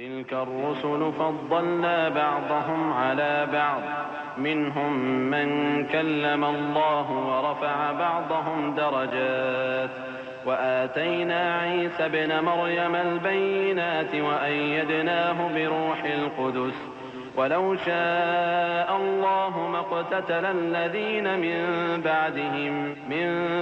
تلك الرسل فضلنا بعضهم على بعض منهم من كلم الله ورفع بعضهم درجات وآتينا عيسى ابن مريم البينات وأيدناه بروح القدس ولو شاء الله ما اقتتل الذين من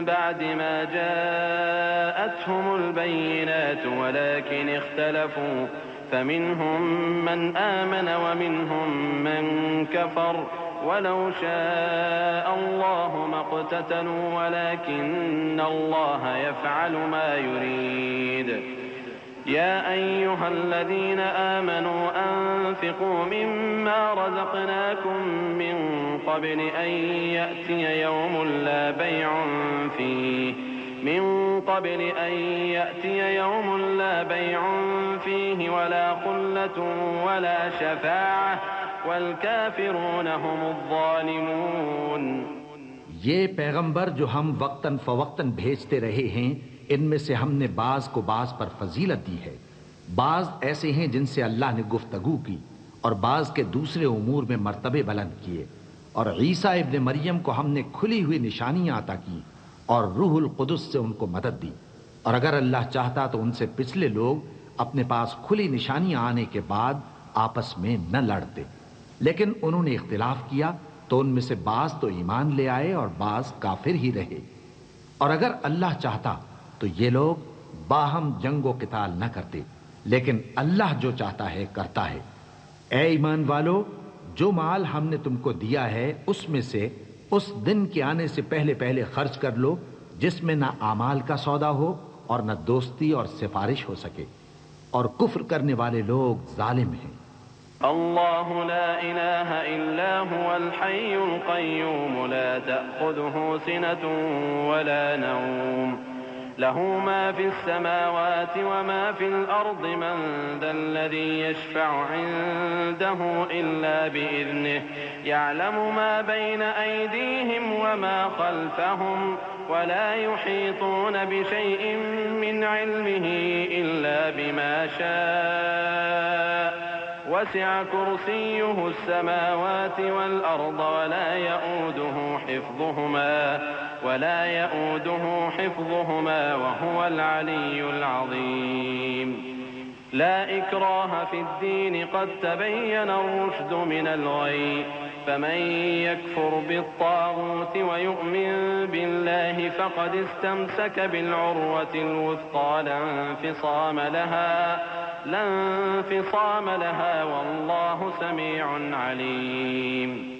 بعد ما جاءتهم البينات ولكن اختلفوا فمنهم من آمن ومنهم من كفر ولو شاء الله ما اقتتلوا ولكن الله يفعل ما يريد يا أيها الذين آمنوا أنفقوا مما رزقناكم من قبل أن يأتي يوم لا بيع فيه ولا خلة ولا شفاعة والكافرون هم الظالمون. یہ پیغمبر جو ہم وقتاً فوقتاً بھیجتے رہے ہیں، ان میں سے ہم نے بعض کو بعض پر فضیلت دی ہے. بعض ایسے ہیں جن سے اللہ نے گفتگو کی اور بعض کے دوسرے امور میں مرتبے بلند کیے. اور عیسیٰ ابن مریم کو ہم نے کھلی ہوئی نشانیاں عطا کی اور روح القدس سے ان کو مدد دی. اور اگر اللہ چاہتا تو ان سے پچھلے لوگ اپنے پاس کھلی نشانیاں آنے کے بعد آپس میں نہ لڑتے، لیکن انہوں نے اختلاف کیا تو ان میں سے بعض تو ایمان لے آئے اور بعض کافر ہی رہے. اور اگر اللہ چاہتا تو یہ لوگ باہم جنگ و قتال نہ کرتے، لیکن اللہ جو چاہتا ہے کرتا ہے. اے ایمان والو، جو مال ہم نے تم کو دیا ہے اس میں سے اس دن کے آنے سے پہلے پہلے خرچ کر لو جس میں نہ اعمال کا سودا ہو اور نہ دوستی اور سفارش ہو سکے، اور کفر کرنے والے لوگ ظالم ہیں. اللہ لا الہ الا هو الحی القیوم لا تأخذه سنة ولا نوم له ما في السماوات وما في الأرض من ذا الذي يشفع عنده إلا بإذنه يعلم ما بين أيديهم وما خلفهم ولا يحيطون بشيء من علمه إلا بما شاء وسع كرسيه السماوات والأرض ولا يؤوده حفظهما وهو العلي العظيم. لا إكراه في الدين قد تبين الرشد من الغي فمن يكفر بالطاغوت ويؤمن بالله فقد استمسك بالعروة الوثقى لا انفصام لها والله سميع عليم.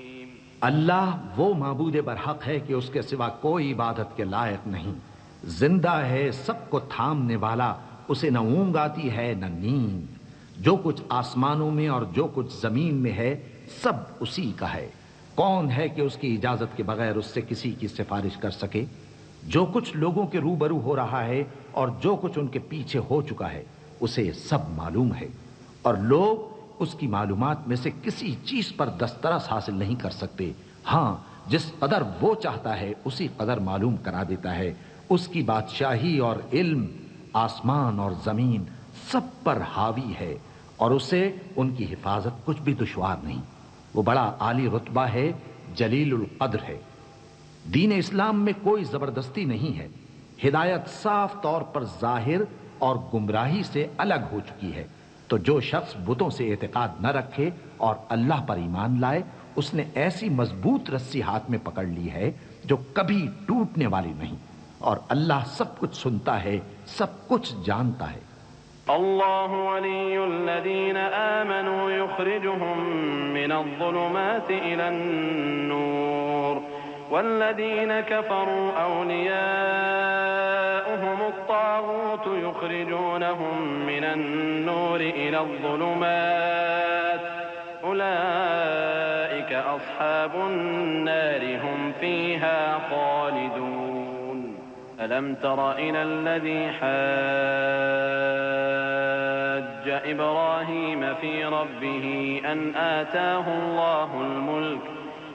اللہ وہ معبود برحق ہے کہ اس کے سوا کوئی عبادت کے لائق نہیں. زندہ ہے، سب کو تھامنے والا، اسے نہ اونگ آتی ہے نہ نیند. جو کچھ آسمانوں میں اور جو کچھ زمین میں ہے سب اسی کا ہے. کون ہے کہ اس کی اجازت کے بغیر اس سے کسی کی سفارش کر سکے؟ جو کچھ لوگوں کے روبرو ہو رہا ہے اور جو کچھ ان کے پیچھے ہو چکا ہے اسے سب معلوم ہے، اور لوگ اس کی معلومات میں سے کسی چیز پر دسترس حاصل نہیں کر سکتے. ہاں، جس قدر وہ چاہتا ہے اسی قدر معلوم کرا دیتا ہے. اس کی بادشاہی اور علم آسمان اور زمین سب پر حاوی ہے، اور اسے ان کی حفاظت کچھ بھی دشوار نہیں. وہ بڑا عالی رتبہ ہے، جلیل القدر ہے. دین اسلام میں کوئی زبردستی نہیں ہے. ہدایت صاف طور پر ظاہر اور گمراہی سے الگ ہو چکی ہے. تو جو شخص بتوں سے اعتقاد نہ رکھے اور اللہ پر ایمان لائے، اس نے ایسی مضبوط رسی ہاتھ میں پکڑ لی ہے جو کبھی ٹوٹنے والی نہیں. اور اللہ سب کچھ سنتا ہے، سب کچھ جانتا ہے. اللہ ولی الذین آمنوا یخرجهم من الظلمات الى النور والذین کفروا اولیاؤهم الطاغوت یخرجونهم من النور الى الظلمات اولئک اصحاب النار هم فیها خالدون. ألم تر إلى الذي حاج إبراهيم في ربه أن آتاه الله الملك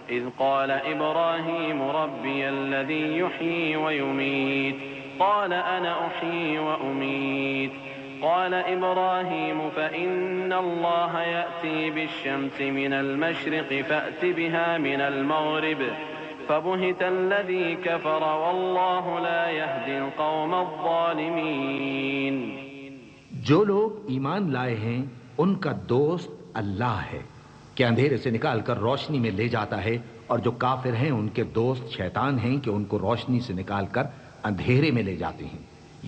إذ قال إبراهيم ربي الذي يحيي ويميت قال أنا أحيي وأميت قال إبراهيم فإن الله يأتي بالشمس من المشرق فأت بها من المغرب فبهت الذي كفر والله لا يهدي القوم الظالمين. جو لوگ ایمان لائے ہیں ان کا دوست اللہ ہے کہ اندھیرے سے نکال کر روشنی میں لے جاتا ہے، اور جو کافر ہیں ان کے دوست شیطان ہیں کہ ان کو روشنی سے نکال کر اندھیرے میں لے جاتے ہیں.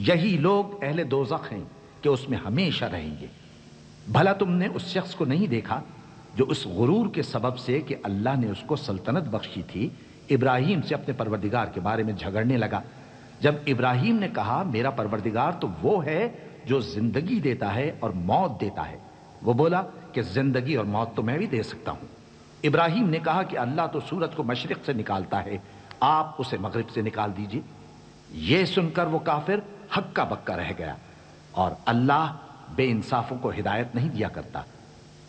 یہی لوگ اہل دوزخ ہیں کہ اس میں ہمیشہ رہیں گے. بھلا تم نے اس شخص کو نہیں دیکھا جو اس غرور کے سبب سے کہ اللہ نے اس کو سلطنت بخشی تھی ابراہیم سے اپنے پروردگار کے بارے میں جھگڑنے لگا؟ جب ابراہیم نے کہا میرا پروردگار تو وہ ہے جو زندگی دیتا ہے اور موت دیتا ہے، وہ بولا کہ زندگی اور موت تو میں بھی دے سکتا ہوں. ابراہیم نے کہا کہ اللہ تو سورج کو مشرق سے نکالتا ہے، آپ اسے مغرب سے نکال دیجئے. یہ سن کر وہ کافر ہکا بکا رہ گیا، اور اللہ بے انصافوں کو ہدایت نہیں دیا کرتا.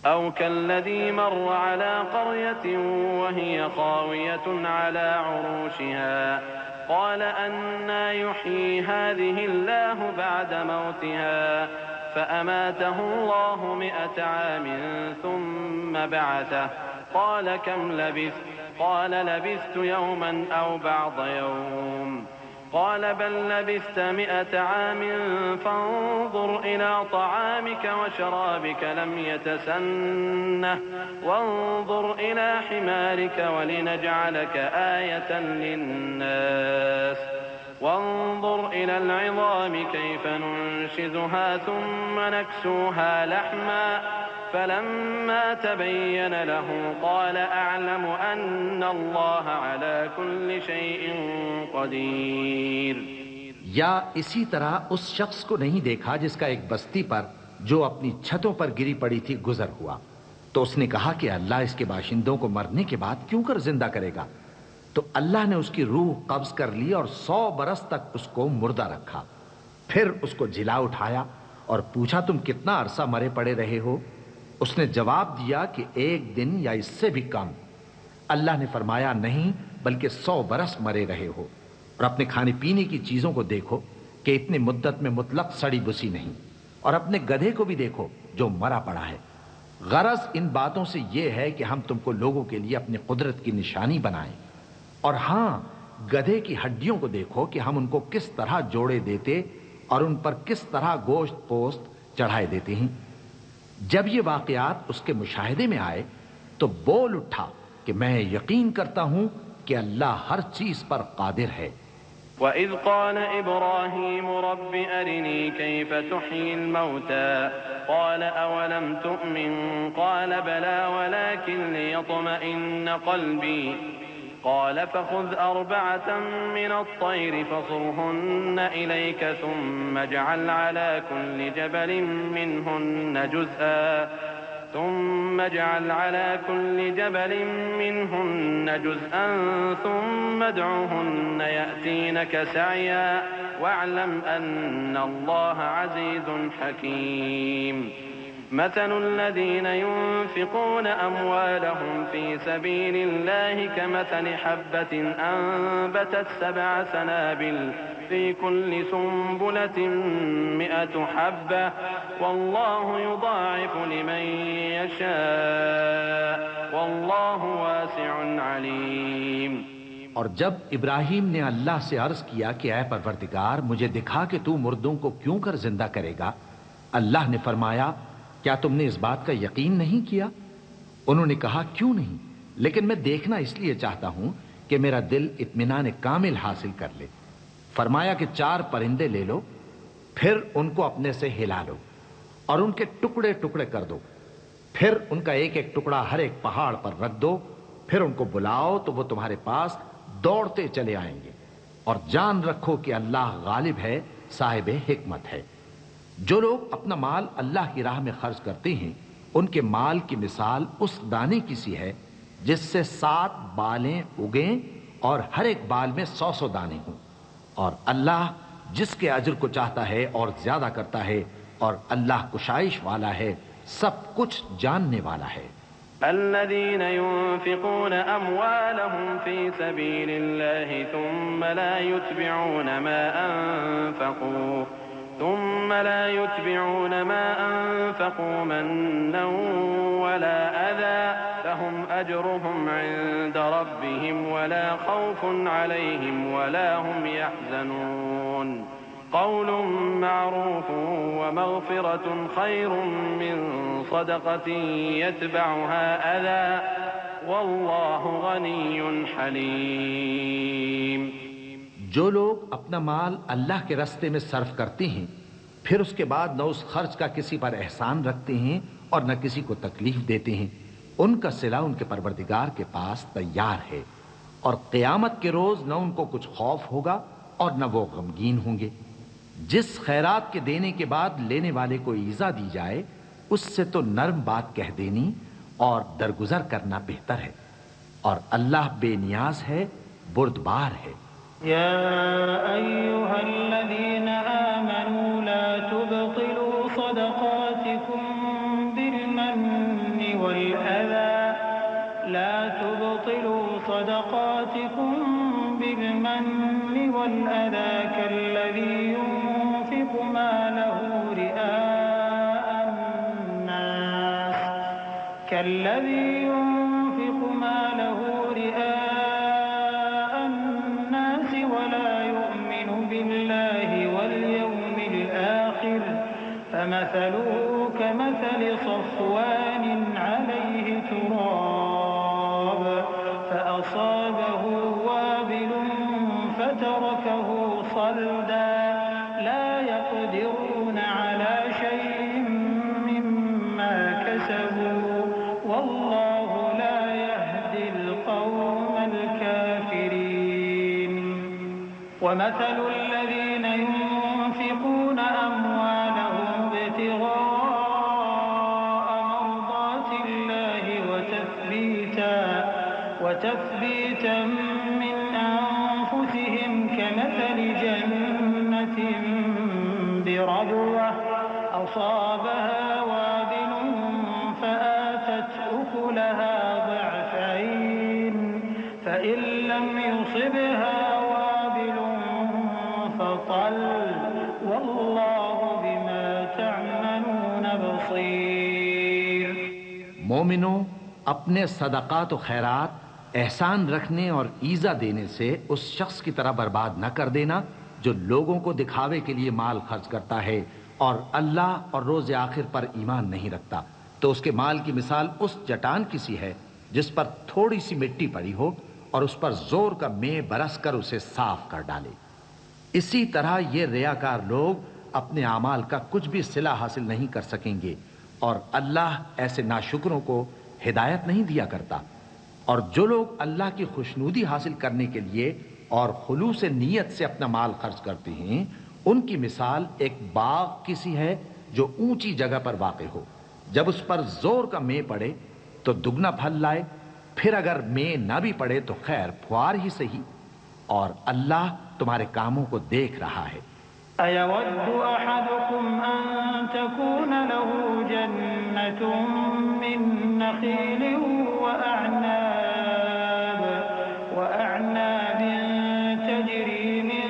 أو كالذي مر على قرية وهي خاوية على عروشها قال أنى يحيي هذه الله بعد موتها فأماته الله 100 عام ثم بعثه قال كم لبثت قال لبثت يوما أو بعض يوم قال بل لبثت 100 عام فانظر إلى طعامك وشرابك لم يتسنه وانظر إلى حمارك ولنجعلك آية للناس وانظر إلى العظام كيف ننشزها ثم نكسوها لحما فلما تبين له قال أعلم أن الله على كل شيء قدير. یا اسی طرح اس شخص کو نہیں دیکھا جس کا ایک بستی پر جو اپنی چھتوں پر گری پڑی تھی گزر ہوا، تو اس نے کہا کہ اللہ اس کے باشندوں کو مرنے کے بعد کیوں کر زندہ کرے گا؟ تو اللہ نے اس کی روح قبض کر لی اور 100 برس تک اس کو مردہ رکھا. پھر اس کو جلا اٹھایا اور پوچھا تم کتنا عرصہ مرے پڑے رہے ہو؟ اس نے جواب دیا کہ 1 دن یا اس سے بھی کم. اللہ نے فرمایا نہیں بلکہ 100 برس مرے رہے ہو. اور اپنے کھانے پینے کی چیزوں کو دیکھو کہ اتنی مدت میں مطلق سڑی بسی نہیں، اور اپنے گدھے کو بھی دیکھو جو مرا پڑا ہے. غرض ان باتوں سے یہ ہے کہ ہم تم کو لوگوں کے لیے اپنی قدرت کی نشانی بنائیں. اور ہاں، گدھے کی ہڈیوں کو دیکھو کہ ہم ان کو کس طرح جوڑے دیتے اور ان پر کس طرح گوشت پوست چڑھائے دیتے ہیں. جب یہ واقعات اس کے مشاہدے میں آئے تو بول اٹھا کہ میں یقین کرتا ہوں کہ اللہ ہر چیز پر قادر ہے. وَإِذْ قَالَ إِبْرَاهِيمُ رَبِّ أَرِنِي كَيْفَ تُحْيِي الْمَوْتَى قَالَ أَوَلَمْ تُؤْمِنْ قَالَ بَلَى وَلَكِنْ لِيَطْمَئِنَّ قَلْبِي قال فخذ 4 من الطير فصرهن إليك ثم اجعل على كل جبل منهن جزءا ثم ادعهن يأتينك سعيا واعلم أن الله عزيز حكيم. مثل الذين ينفقون أموالهم في سبيل الله كمثل حبة أنبتت 7 سنابل في كل سنبلة 100 حبة والله يضاعف لمن يشاء والله واسع عليم. اور جب ابراہیم نے اللہ سے عرض کیا کہ اے پروردگار مجھے دکھا کہ تو مردوں کو کیوں کر زندہ کرے گا، اللہ نے فرمایا کیا تم نے اس بات کا یقین نہیں کیا؟ انہوں نے کہا کیوں نہیں، لیکن میں دیکھنا اس لیے چاہتا ہوں کہ میرا دل اطمینان کامل حاصل کر لے. فرمایا کہ 4 پرندے لے لو، پھر ان کو اپنے سے ہلا لو اور ان کے ٹکڑے ٹکڑے کر دو، پھر ان کا ایک ایک ٹکڑا ہر ایک پہاڑ پر رکھ دو، پھر ان کو بلاؤ تو وہ تمہارے پاس دوڑتے چلے آئیں گے. اور جان رکھو کہ اللہ غالب ہے، صاحب حکمت ہے. جو لوگ اپنا مال اللہ کی راہ میں خرچ کرتے ہیں ان کے مال کی مثال اس دانے کی سی ہے جس سے 7 بالیں اگیں اور ہر ایک بال میں 100 دانے ہوں. اور اللہ جس کے اجر کو چاہتا ہے اور زیادہ کرتا ہے، اور اللہ کشائش والا ہے، سب کچھ جاننے والا ہے. الذين ينفقون أموالهم في سبيل الله ثم لا يتبعون ما أنفقوا ثم لا يتبعون ما أنفقوا منا ولا أذى لهم أجرهم عند ربهم ولا خوف عليهم ولا هم يحزنون قول معروف ومغفرة خير من صدقة يتبعها أذى والله غني حليم. جو لوگ اپنا مال اللہ کے راستے میں صرف کرتے ہیں پھر اس کے بعد نہ اس خرچ کا کسی پر احسان رکھتے ہیں اور نہ کسی کو تکلیف دیتے ہیں، ان کا صلہ ان کے پروردگار کے پاس تیار ہے، اور قیامت کے روز نہ ان کو کچھ خوف ہوگا اور نہ وہ غمگین ہوں گے. جس خیرات کے دینے کے بعد لینے والے کو ایذا دی جائے اس سے تو نرم بات کہہ دینی اور درگزر کرنا بہتر ہے، اور اللہ بے نیاز ہے، بردبار ہے. يا أيها الذين آمنوا لا تبطلوا صدقاتكم بالمن والأذى كالذي ينفق ماله رئاء الناس ولا يؤمن بالله واليوم الآخر فمثله كمثل صفوان عليه تراب فأصابه وابل فتركه صلدا لا يقدرون على شيء مما كسبوا والله لا يهدي القوم الكافرين. ومثل الذين ينفقون أموالهم ابتغاء مرضات الله وتثبيتا من أنفسهم كمثل جنة بربوة أصابها وابل فآتت أكلها ضعفين فإن لم يصبها وابل فطل والله بما تعملون بصير. مومنوں، اپنے صدقات و خیرات احسان رکھنے اور ایذا دینے سے اس شخص کی طرح برباد نہ کر دینا جو لوگوں کو دکھاوے کے لیے مال خرچ کرتا ہے اور اللہ اور روز آخر پر ایمان نہیں رکھتا. تو اس کے مال کی مثال اس چٹان کی سی ہے جس پر تھوڑی سی مٹی پڑی ہو اور اس پر زور کا مے برس کر اسے صاف کر ڈالے. اسی طرح یہ ریاکار لوگ اپنے اعمال کا کچھ بھی صلہ حاصل نہیں کر سکیں گے، اور اللہ ایسے ناشکروں کو ہدایت نہیں دیا کرتا. اور جو لوگ اللہ کی خوشنودی حاصل کرنے کے لیے اور خلوص نیت سے اپنا مال خرچ کرتے ہیں ان کی مثال ایک باغ کی سی ہے جو اونچی جگہ پر واقع ہو. جب اس پر زور کا مے پڑے تو دگنا پھل لائے، پھر اگر مے نہ بھی پڑے تو خیر پھوار ہی صحیح، اور اللہ تمہارے کاموں کو دیکھ رہا ہے. أَيَوَدُّ أَحَدُكُمْ أَن تَكُونَ لَهُ جَنَّةٌ مِّن نَخِيلٍ وَأَعْنَابٍ تَجْرِي مِن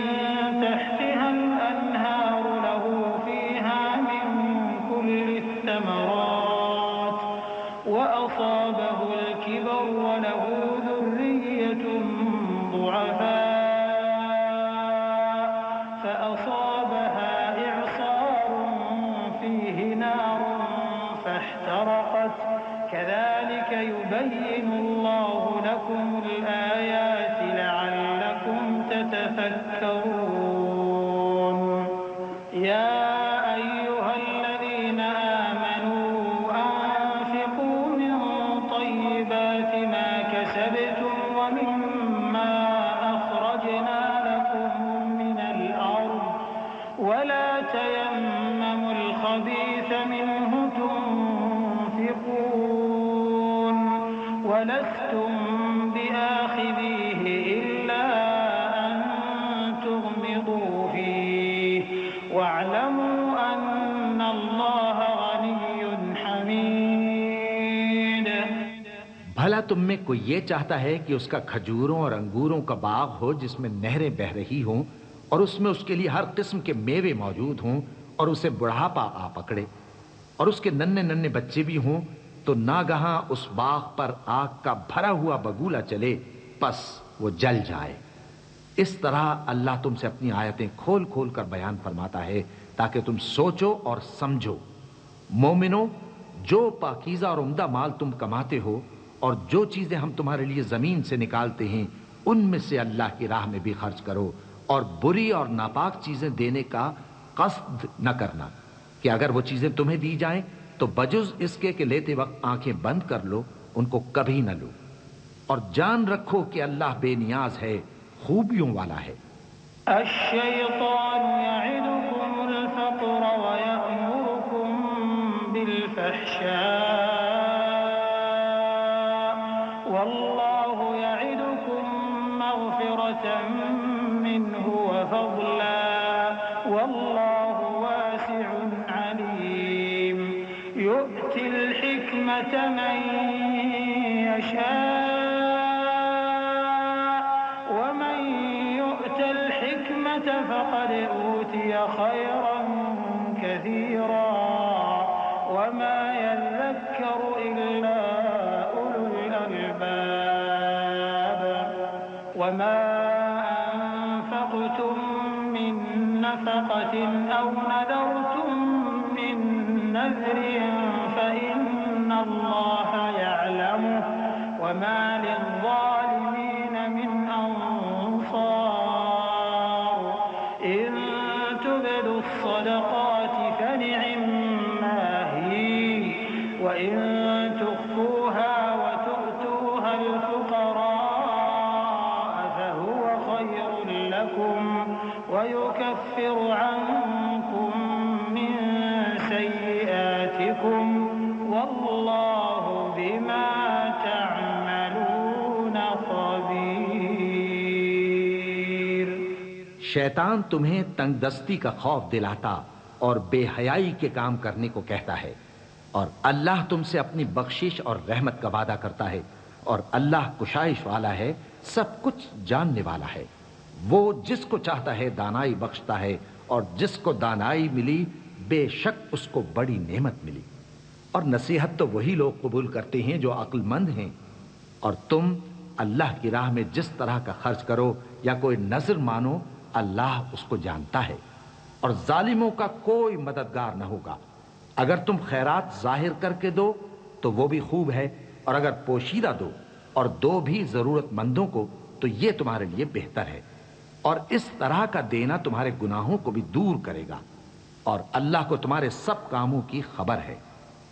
تَحْتِهَا الْأَنْهَارُ لَهُ فِيهَا مِن كُلِّ الثَّمَرَاتِ وَأَصَابَهُ الْكِبَرُ وَلَهُ ذُرِّيَّةٌ ضُعَفَاءُ فأصابها إعصار فيه نار فاحترقت كذلك يبين الله لكم الآيات لعلكم تتفكرون. يا أيها الذين آمنوا أنفقوا من طيبات ما كسبتم ومما أخرجنا لكم من الأرض ولا تيمموا الخبيث منه تنفقون ولستم بآخذيه إلا أن تغمضوا فيه واعلموا أن الله غني حميد. بھلا تم میں کوئی یہ چاہتا ہے کہ اس کا کھجوروں اور انگوروں کا باغ ہو جس میں نہریں بہہ رہی ہوں اور اس میں اس کے لیے ہر قسم کے میوے موجود ہوں اور اسے بڑھاپا آ پکڑے اور اس کے ننھے ننھے بچے بھی ہوں تو ناگہاں اس باغ پر آگ کا بھرا ہوا بگولا چلے پس وہ جل جائے۔ اس طرح اللہ تم سے اپنی آیتیں کھول کھول کر بیان فرماتا ہے تاکہ تم سوچو اور سمجھو۔ مومنو، جو پاکیزہ اور عمدہ مال تم کماتے ہو اور جو چیزیں ہم تمہارے لیے زمین سے نکالتے ہیں ان میں سے اللہ کی راہ میں بھی خرچ کرو، اور بری اور ناپاک چیزیں دینے کا قصد نہ کرنا کہ اگر وہ چیزیں تمہیں دی جائیں تو بجز اس کے کہ لیتے وقت آنکھیں بند کر لو ان کو کبھی نہ لو، اور جان رکھو کہ اللہ بے نیاز ہے، خوبیوں والا ہے۔ الشیطان یعدکم الفقر ویأمرکم بالفحشاء واللہ یعدکم مغفرة منہ وفضلا واللہ واسع علیم یؤتی الحکمة من یشاء فقد أوتي خيرا كثيرا وما يذكر إلا أولو الألباب وما أنفقتم من نفقة أو نذرتم من نذر فإن الله يعلمه وما للظالمين من أنصار الصدقات فنعما هي وإن تخفوها وتؤتوها الفقراء فهو خير لكم ويكفر عنكم من سيئاتكم والله بما تعملون خبير۔ شیطان تمہیں تنگ دستی کا خوف دلاتا اور بے حیائی کے کام کرنے کو کہتا ہے، اور اللہ تم سے اپنی بخشش اور رحمت کا وعدہ کرتا ہے، اور اللہ کشائش والا ہے، سب کچھ جاننے والا ہے۔ وہ جس کو چاہتا ہے دانائی بخشتا ہے، اور جس کو دانائی ملی بے شک اس کو بڑی نعمت ملی۔ اور نصیحت تو وہی لوگ قبول کرتے ہیں جو عقل مند ہیں، اور تم اللہ کی راہ میں جس طرح کا خرچ کرو یا کوئی نذر مانو اللہ اس کو جانتا ہے، اور ظالموں کا کوئی مددگار نہ ہوگا۔ اگر تم خیرات ظاہر کر کے دو تو وہ بھی خوب ہے، اور اگر پوشیدہ دو اور دو بھی ضرورت مندوں کو تو یہ تمہارے لیے بہتر ہے، اور اس طرح کا دینا تمہارے گناہوں کو بھی دور کرے گا، اور اللہ کو تمہارے سب کاموں کی خبر ہے۔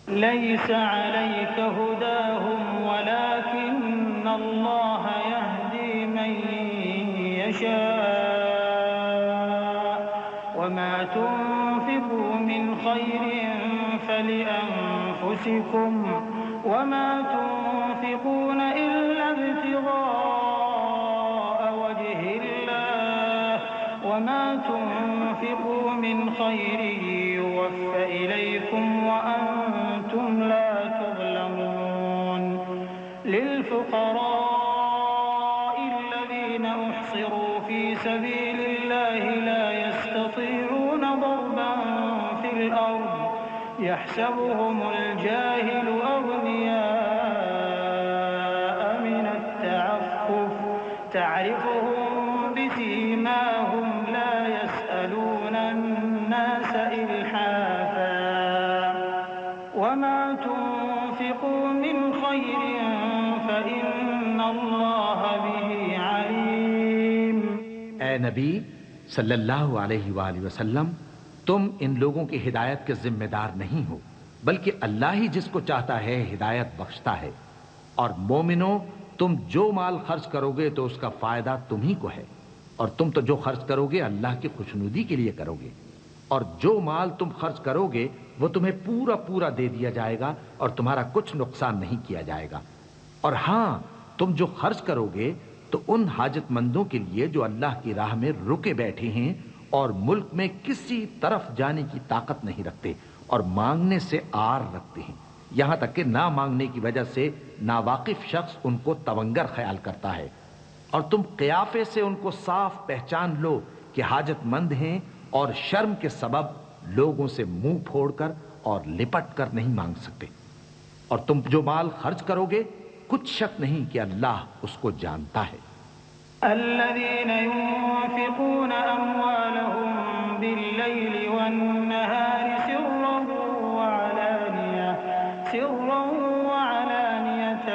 لیس علیک ہداہم ولکن اللہ یہدی من یشاء وما تنفقوا من خير فلأنفسكم وما تنفقون إلا ابتغاء وجه الله وما تنفقوا من خير يوفى إليكم وأنتم لا تظلمون للفقراء الذين أحصروا في سبيل الله لا يستطيعون ضربا في الأرض يحسبهم الجاهل أغنياء من التعفف تعرفهم بسيماهم لا يسألون الناس إلحافا وما تنفقوا من خير فإن الله به عليم۔ اے نبی صلی اللہ علیہ وآلہ وسلم، تم ان لوگوں کی ہدایت کے ذمہ دار نہیں ہو، بلکہ اللہ ہی جس کو چاہتا ہے ہدایت بخشتا ہے۔ اور مومنو، تم جو مال خرچ کرو گے تو اس کا فائدہ تم ہی کو ہے، اور تم تو جو خرچ کرو گے اللہ کی خوشنودی کے لیے کرو گے، اور جو مال تم خرچ کرو گے وہ تمہیں پورا پورا دے دیا جائے گا اور تمہارا کچھ نقصان نہیں کیا جائے گا۔ اور ہاں، تم جو خرچ کرو گے تو ان حاجت مندوں کے لیے جو اللہ کی راہ میں رکے بیٹھے ہیں اور ملک میں کسی طرف جانے کی طاقت نہیں رکھتے اور مانگنے سے آر رکھتے ہیں، یہاں تک کہ نہ مانگنے کی وجہ سے ناواقف شخص ان کو تونگر خیال کرتا ہے، اور تم قیافے سے ان کو صاف پہچان لو کہ حاجت مند ہیں اور شرم کے سبب لوگوں سے منہ پھوڑ کر اور لپٹ کر نہیں مانگ سکتے۔ اور تم جو مال خرچ کرو گے کچھ شک نہیں کہ اللہ اس کو جانتا ہے۔ الذين ينفقون أموالهم بالليل والنهار سرا وعلانية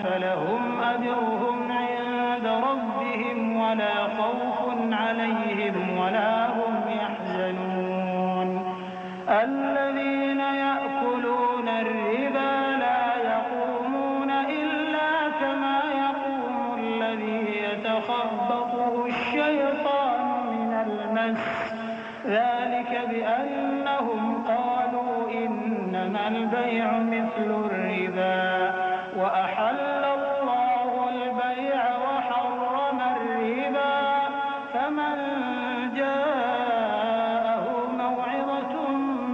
فلهم أجرهم عند ربهم ولا خوف عليهم ولا هم يحزنون الذين يأكلون الربا لا يقومون إلا كما يقوم الذي يتخبطه الشيطان من المس ذلك بأنهم قالوا إنما البيع مثل الربا وأحل الله البيع وحرم الربا فمن جاءه موعظة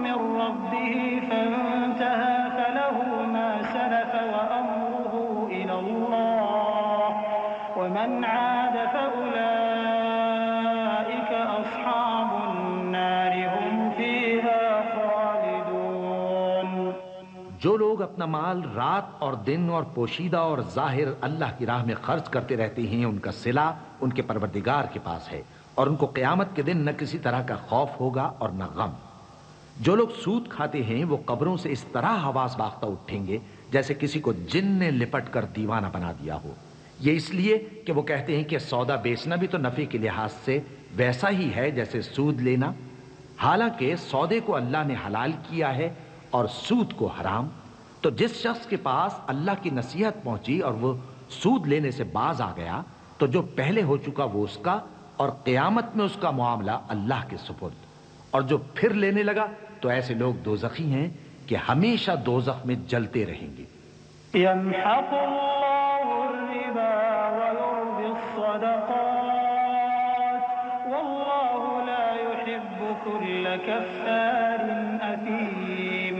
من ربه فانتهى فله ما سلف وأمره إلى الله ومن عاد فأولئك أصحاب النار هم فيها خالدون۔ جو لوگ اپنا مال رات اور دن اور پوشیدہ اور ظاہر اللہ کی راہ میں خرچ کرتے رہتے ہیں، ان کا صلہ ان کے پروردگار کے پاس ہے، اور ان کو قیامت کے دن نہ کسی طرح کا خوف ہوگا اور نہ غم۔ جو لوگ سود کھاتے ہیں وہ قبروں سے اس طرح حواس باختہ اٹھیں گے جیسے کسی کو جن نے لپٹ کر دیوانہ بنا دیا ہو۔ یہ اس لیے کہ وہ کہتے ہیں کہ سودا بیچنا بھی تو نفع کے لحاظ سے ویسا ہی ہے جیسے سود لینا، حالانکہ سودے کو اللہ نے حلال کیا ہے اور سود کو حرام۔ تو جس شخص کے پاس اللہ کی نصیحت پہنچی اور وہ سود لینے سے باز آ گیا تو جو پہلے ہو چکا وہ اس کا، اور قیامت میں اس کا معاملہ اللہ کے سپرد۔ اور جو پھر لینے لگا تو ایسے لوگ دوزخی ہیں کہ ہمیشہ دوزخ میں جلتے رہیں گے۔ يمحق الله الربا ويربي الصدقات والله لا يحب كل كفار أثيم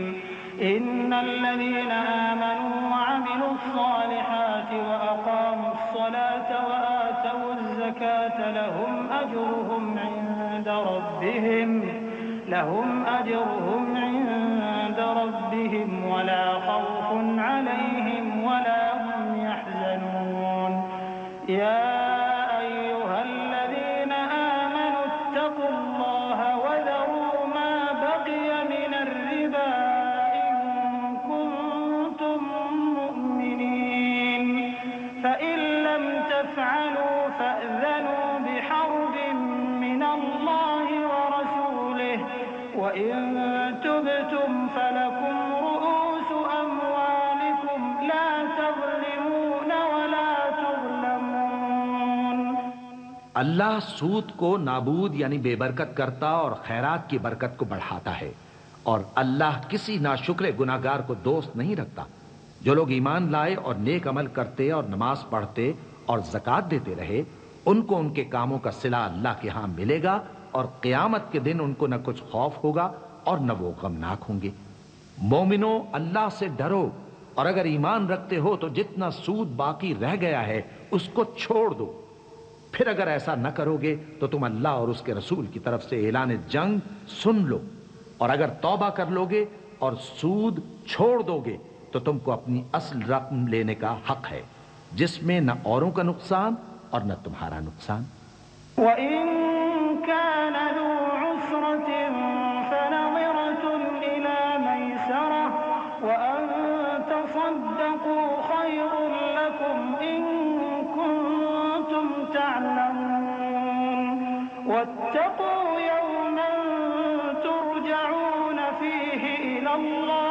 إن الذين آمنوا وعملوا الصالحات وأقاموا الصلاة وآتوا الزكاة لهم أجرهم عند ربهم ولا خوف عليهم ولا هم يحزنون يا أيها الذين آمنوا اتقوا الله وذروا ما بقي من الربا إن كنتم مؤمنين فإن لم تفعلوا فأذنوا بحرب من الله ورسوله وإن تبتم فلكم رؤوس أموالكم لا تظلمون ولا تظلمون۔ اللہ سود کو نابود یعنی بے برکت کرتا اور خیرات کی برکت کو بڑھاتا ہے، اور اللہ کسی ناشکر گناہگار کو دوست نہیں رکھتا۔ جو لوگ ایمان لائے اور نیک عمل کرتے اور نماز پڑھتے اور زکوٰۃ دیتے رہے، ان کو ان کے کاموں کا صلہ اللہ کے ہاں ملے گا، اور قیامت کے دن ان کو نہ کچھ خوف ہوگا اور نہ وہ غمناک ہوں گے۔ مومنو، اللہ سے ڈرو، اور اگر ایمان رکھتے ہو تو جتنا سود باقی رہ گیا ہے اس کو چھوڑ دو۔ پھر اگر ایسا نہ کرو گے تو تم اللہ اور اس کے رسول کی طرف سے اعلان جنگ سن لو، اور اگر توبہ کر لو گے اور سود چھوڑ دو گے تو تم کو اپنی اصل رقم لینے کا حق ہے، جس میں نہ اوروں کا نقصان اور نہ تمہارا نقصان۔ وَإِن كَانَ ذُو عُسْرَةٍ فَنَظِرَةٌ إِلَى مَيْسَرَةٍ وَأَن تَصَدَّقُوا خَيْرٌ لَّكُمْ إِن كُنتُمْ تَعْلَمُونَ وَاتَّقُوا يَوْمًا تُرْجَعُونَ فِيهِ إِلَى اللَّهِ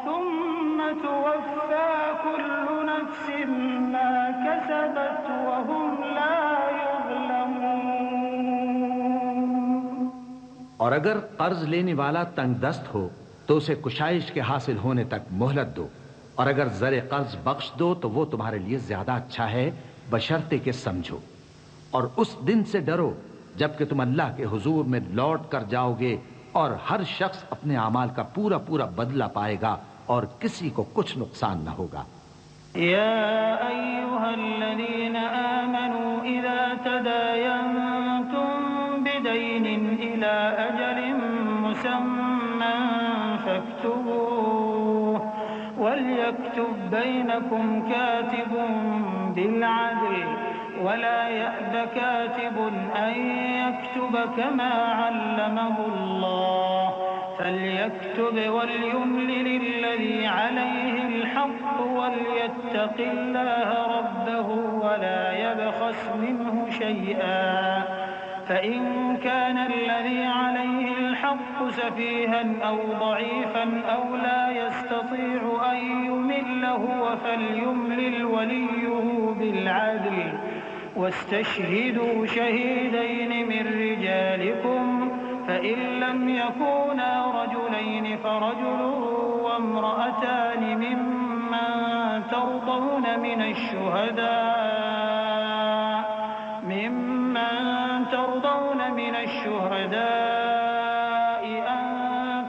ثُمَّ تُوَفَّى كُلُّ نَفْسٍ مَّا كَسَبَتْ وَهُمْ لَا يُظْلَمُونَ۔ اور اگر قرض لینے والا تنگ دست ہو تو اسے کشائش کے حاصل ہونے تک مہلت دو، اور اگر زر قرض بخش دو تو وہ تمہارے لیے زیادہ اچھا ہے، بشرطے کہ سمجھو۔ اور اس دن سے ڈرو جبکہ تم اللہ کے حضور میں لوٹ کر جاؤ گے، اور ہر شخص اپنے اعمال کا پورا پورا بدلہ پائے گا اور کسی کو کچھ نقصان نہ ہوگا۔ يا أيها الذين آمنوا إذا تداينتم بدين إلى أجل مسمى فاكتبوه وليكتب بينكم كاتب بالعدل ولا يأب كاتب أن يكتب كما علمه الله فليكتب وليملل الذي عليه الحق وليتق الله ربه ولا يبخس منه شيئا فإن كان الذي عليه الحق سفيها أو ضعيفا أو لا يستطيع أن يمل هو فليملل وليه بالعدل واستشهدوا شهيدين من رجالكم فإن لم يكونا رجلين فرجل وامرأتان ممن ترضون من الشهداء أن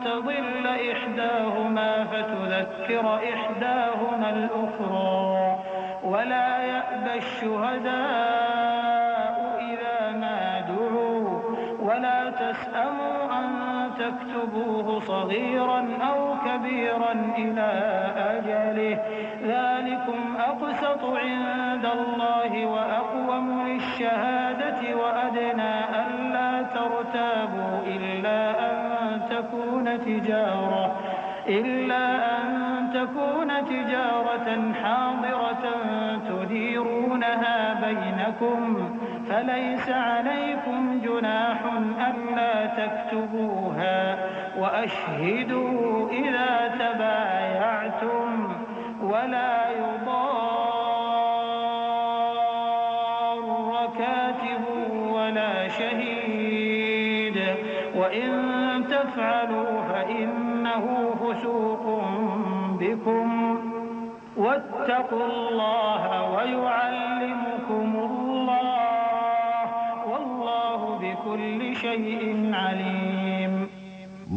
تضل إحداهما فتذكر إحداهما الأخرى ولا يأبى الشهداء إذا ما دعوا ولا تسأموا أن تكتبوه صغيرا أو كبيرا إلى أجله ذلكم أقسط عند الله وأقوم للشهادة وأدنى ألا ترتابوا إلا أن تكون تجارة حاضرة تديرونها بينكم فليس عليكم جناح ألا تكتبوها وأشهدوا إذا تبايعتم ولا يضار كاتب ولا شهيد وإن تفعلوا فإنه فسوق بكم واتقوا الله ويعلمكم الله والله بكل شيء عليم.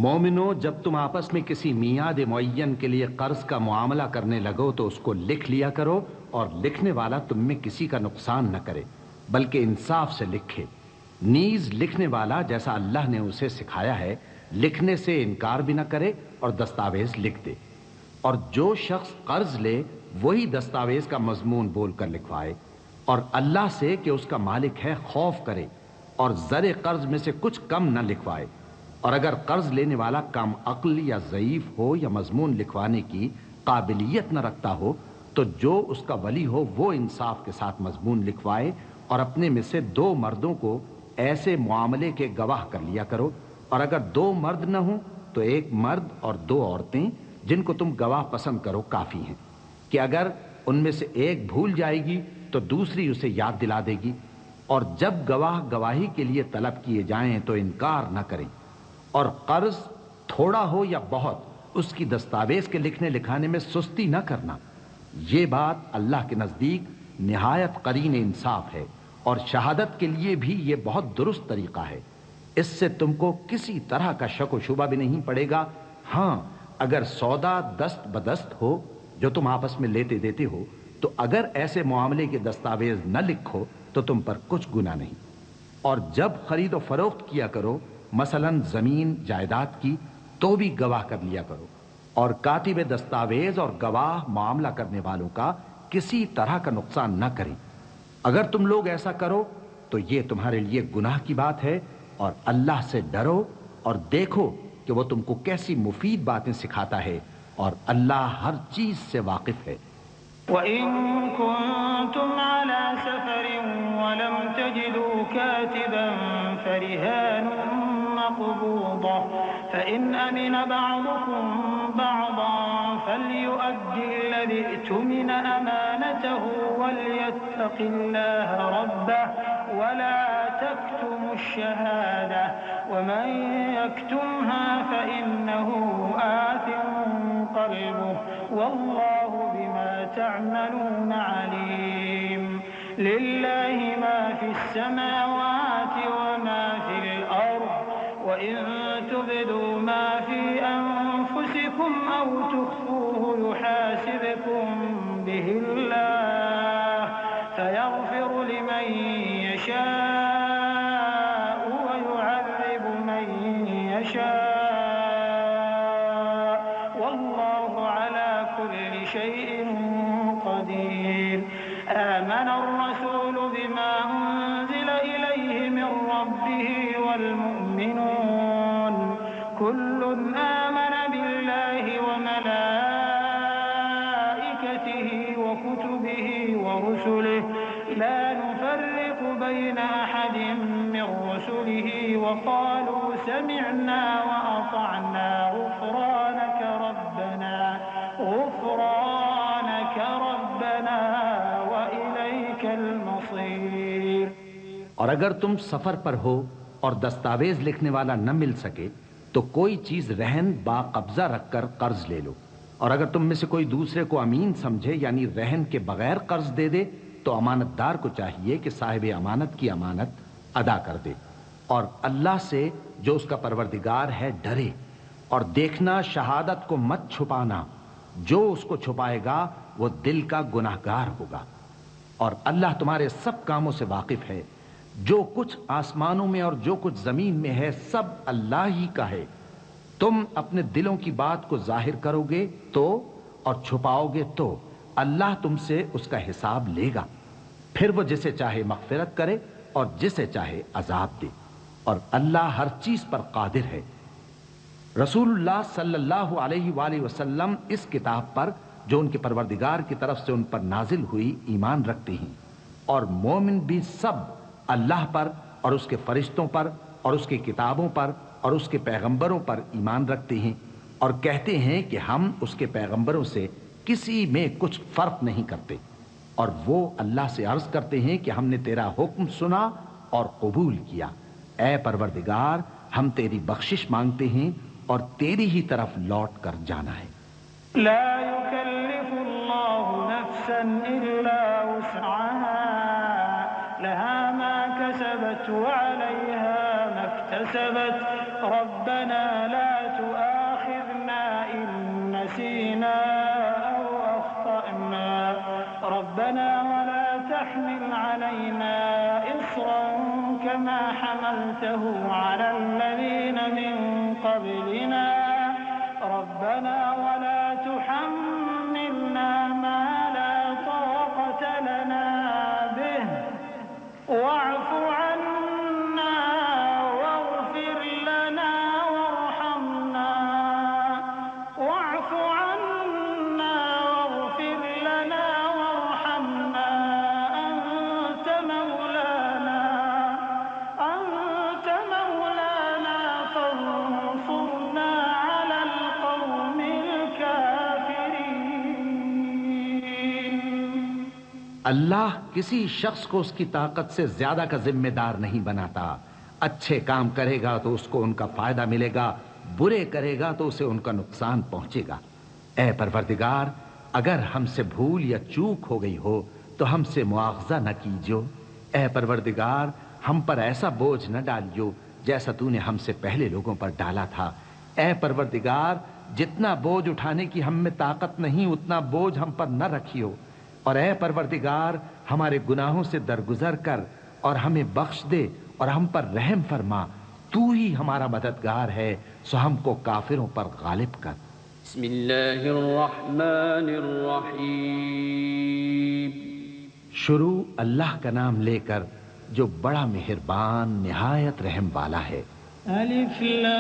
مومنو، جب تم آپس میں کسی میعاد معین کے لیے قرض کا معاملہ کرنے لگو تو اس کو لکھ لیا کرو اور لکھنے والا تم میں کسی کا نقصان نہ کرے بلکہ انصاف سے لکھے. نیز لکھنے والا جیسا اللہ نے اسے سکھایا ہے لکھنے سے انکار بھی نہ کرے اور دستاویز لکھ دے. اور جو شخص قرض لے وہی دستاویز کا مضمون بول کر لکھوائے اور اللہ سے کہ اس کا مالک ہے خوف کرے اور زر قرض میں سے کچھ کم نہ لکھوائے. اور اگر قرض لینے والا کم عقل یا ضعیف ہو یا مضمون لکھوانے کی قابلیت نہ رکھتا ہو تو جو اس کا ولی ہو وہ انصاف کے ساتھ مضمون لکھوائے اور اپنے میں سے 2 مردوں کو ایسے معاملے کے گواہ کر لیا کرو. اور اگر 2 مرد نہ ہوں تو 1 مرد اور 2 عورتیں جن کو تم گواہ پسند کرو کافی ہیں کہ اگر ان میں سے ایک بھول جائے گی تو دوسری اسے یاد دلا دے گی. اور جب گواہ گواہی کے لیے طلب کیے جائیں تو انکار نہ کریں. اور قرض تھوڑا ہو یا بہت اس کی دستاویز کے لکھنے لکھانے میں سستی نہ کرنا. یہ بات اللہ کے نزدیک نہایت قرین انصاف ہے اور شہادت کے لیے بھی یہ بہت درست طریقہ ہے. اس سے تم کو کسی طرح کا شک و شبہ بھی نہیں پڑے گا. ہاں، اگر سودا دست بدست ہو جو تم آپس میں لیتے دیتے ہو تو اگر ایسے معاملے کے دستاویز نہ لکھو تو تم پر کچھ گناہ نہیں. اور جب خرید و فروخت کیا کرو مثلا زمین جائیداد کی تو بھی گواہ کر لیا کرو. اور کاتب دستاویز اور گواہ معاملہ کرنے والوں کا کسی طرح کا نقصان نہ کریں. اگر تم لوگ ایسا کرو تو یہ تمہارے لیے گناہ کی بات ہے. اور اللہ سے ڈرو اور دیکھو کہ وہ تم کو کیسی مفید باتیں سکھاتا ہے اور اللہ ہر چیز سے واقف ہے. وَإِن كُنتُمْ عَلَى سَفَرٍ وَلَمْ تَجِدُوا كَاتِبًا فَرِهَانٌ مَّقْبُوضَةٌ فَإِنْ أَمِنَ بَعْضُكُم بَعْضًا فَلْيُؤَدِّ الَّذِي اؤْتُمِنَ أَمَانَتَهُ وَلْيَتَّقِ اللَّهَ رَبَّهُ وَلَا تَكْتُمُوا الشَّهَادَةَ وَمَن يَكْتُمْهَا فَإِنَّهُ آثِمٌ قَلْبُهُ وَاللَّهُ بِمَا تعملون عليم. لله ما في السماوات وما في الأرض وإن تبدوا ما في أنفسكم أو تخفوه يحاسبكم به الله فيغفر لمن يشاء ويعذب من يشاء والله على كل شيء قدير آمن الرسول بما أنزل إليه من ربه والمؤمنون كل آمن بالله وملائكته وكتبه ورسله لا نفرق بين أحد من رسله وقالوا سمعنا وأطعنا غفرانك ربنا وإليك المصير۔ اور اگر تم سفر پر ہو اور دستاویز لکھنے والا نہ مل سکے تو کوئی چیز رہن با قبضہ رکھ کر قرض لے لو، اور اگر تم میں سے کوئی دوسرے کو امین سمجھے یعنی رہن کے بغیر قرض دے دے تو امانت دار کو چاہیے کہ صاحب امانت کی امانت ادا کر دے، اور اللہ سے جو اس کا پروردگار ہے ڈرے، اور دیکھنا شہادت کو مت چھپانا، جو اس کو چھپائے گا وہ دل کا گناہگار ہوگا، اور اللہ تمہارے سب کاموں سے واقف ہے، جو کچھ آسمانوں میں اور جو کچھ زمین میں ہے سب اللہ ہی کا ہے۔ تم اپنے دلوں کی بات کو ظاہر کرو گے تو اور چھپاؤ گے تو اللہ تم سے اس کا حساب لے گا، پھر وہ جسے چاہے مغفرت کرے اور جسے چاہے عذاب دے، اور اللہ ہر چیز پر قادر ہے۔ رسول اللہ صلی اللہ علیہ وآلہ وسلم اس کتاب پر جو ان کے پروردگار کی طرف سے ان پر نازل ہوئی ایمان رکھتے ہیں، اور مومن بھی سب اللہ پر اور اس کے فرشتوں پر اور اس کی کتابوں پر اور اس کے پیغمبروں پر ایمان رکھتے ہیں، اور کہتے ہیں کہ ہم اس کے پیغمبروں سے کسی میں کچھ فرق نہیں کرتے، اور وہ اللہ سے عرض کرتے ہیں کہ ہم نے تیرا حکم سنا اور قبول کیا، اے پروردگار ہم تیری بخشش مانگتے ہیں اور تیری ہی طرف لوٹ کر جانا ہے۔ لا يكلف الله نفسا إلا وسعها لها ما كسبت وعليها ما اكتسبت ربنا لا تؤاخذنا إن نسينا أو أخطأنا ربنا ولا تحمل علينا إصرا كما حملته على الذين من قبلنا ربنا ولا تحملنا ما لا طاقة لنا به واعف عنا واغفر لنا وارحمنا واعف عنا واغفر لنا وارحمنا أنت مولانا فانصرنا على القوم الكافرين۔ اللہ کسی شخص کو اس کی طاقت سے زیادہ کا ذمہ دار نہیں بناتا، اچھے کام کرے گا تو اس کو ان کا فائدہ ملے گا، برے کرے گا تو اسے ان کا نقصان پہنچے گا۔ اے پروردگار اگر ہم سے بھول یا چوک ہو گئی ہو تو ہم سے مواخذہ نہ کیجو، اے پروردگار ہم پر ایسا بوجھ نہ ڈالیو جیسا تو نے ہم سے پہلے لوگوں پر ڈالا تھا، اے پروردگار جتنا بوجھ اٹھانے کی ہم میں طاقت نہیں اتنا بوجھ ہم پر نہ رکھیو، اور اے پروردگار ہمارے گناہوں سے درگزر کر اور ہمیں بخش دے اور ہم پر رحم فرما، تو ہی ہمارا مددگار ہے، سو ہم کو کافروں پر غالب کر۔ بسم اللہ الرحمن الرحیم۔ شروع اللہ کا نام لے کر جو بڑا مہربان نہایت رحم والا ہے۔ الف لام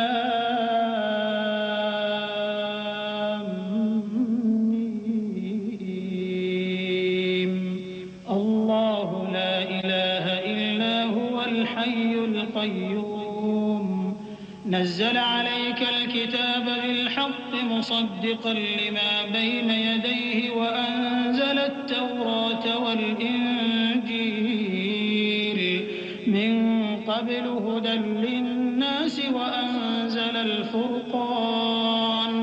میم اللہ لا الہ الا هو الحی القیوم نزل عليك الكتاب بالحق مصدقا لما بين يديه وأنزل التوراة والإنجيل من قبل هدى للناس وأنزل الفرقان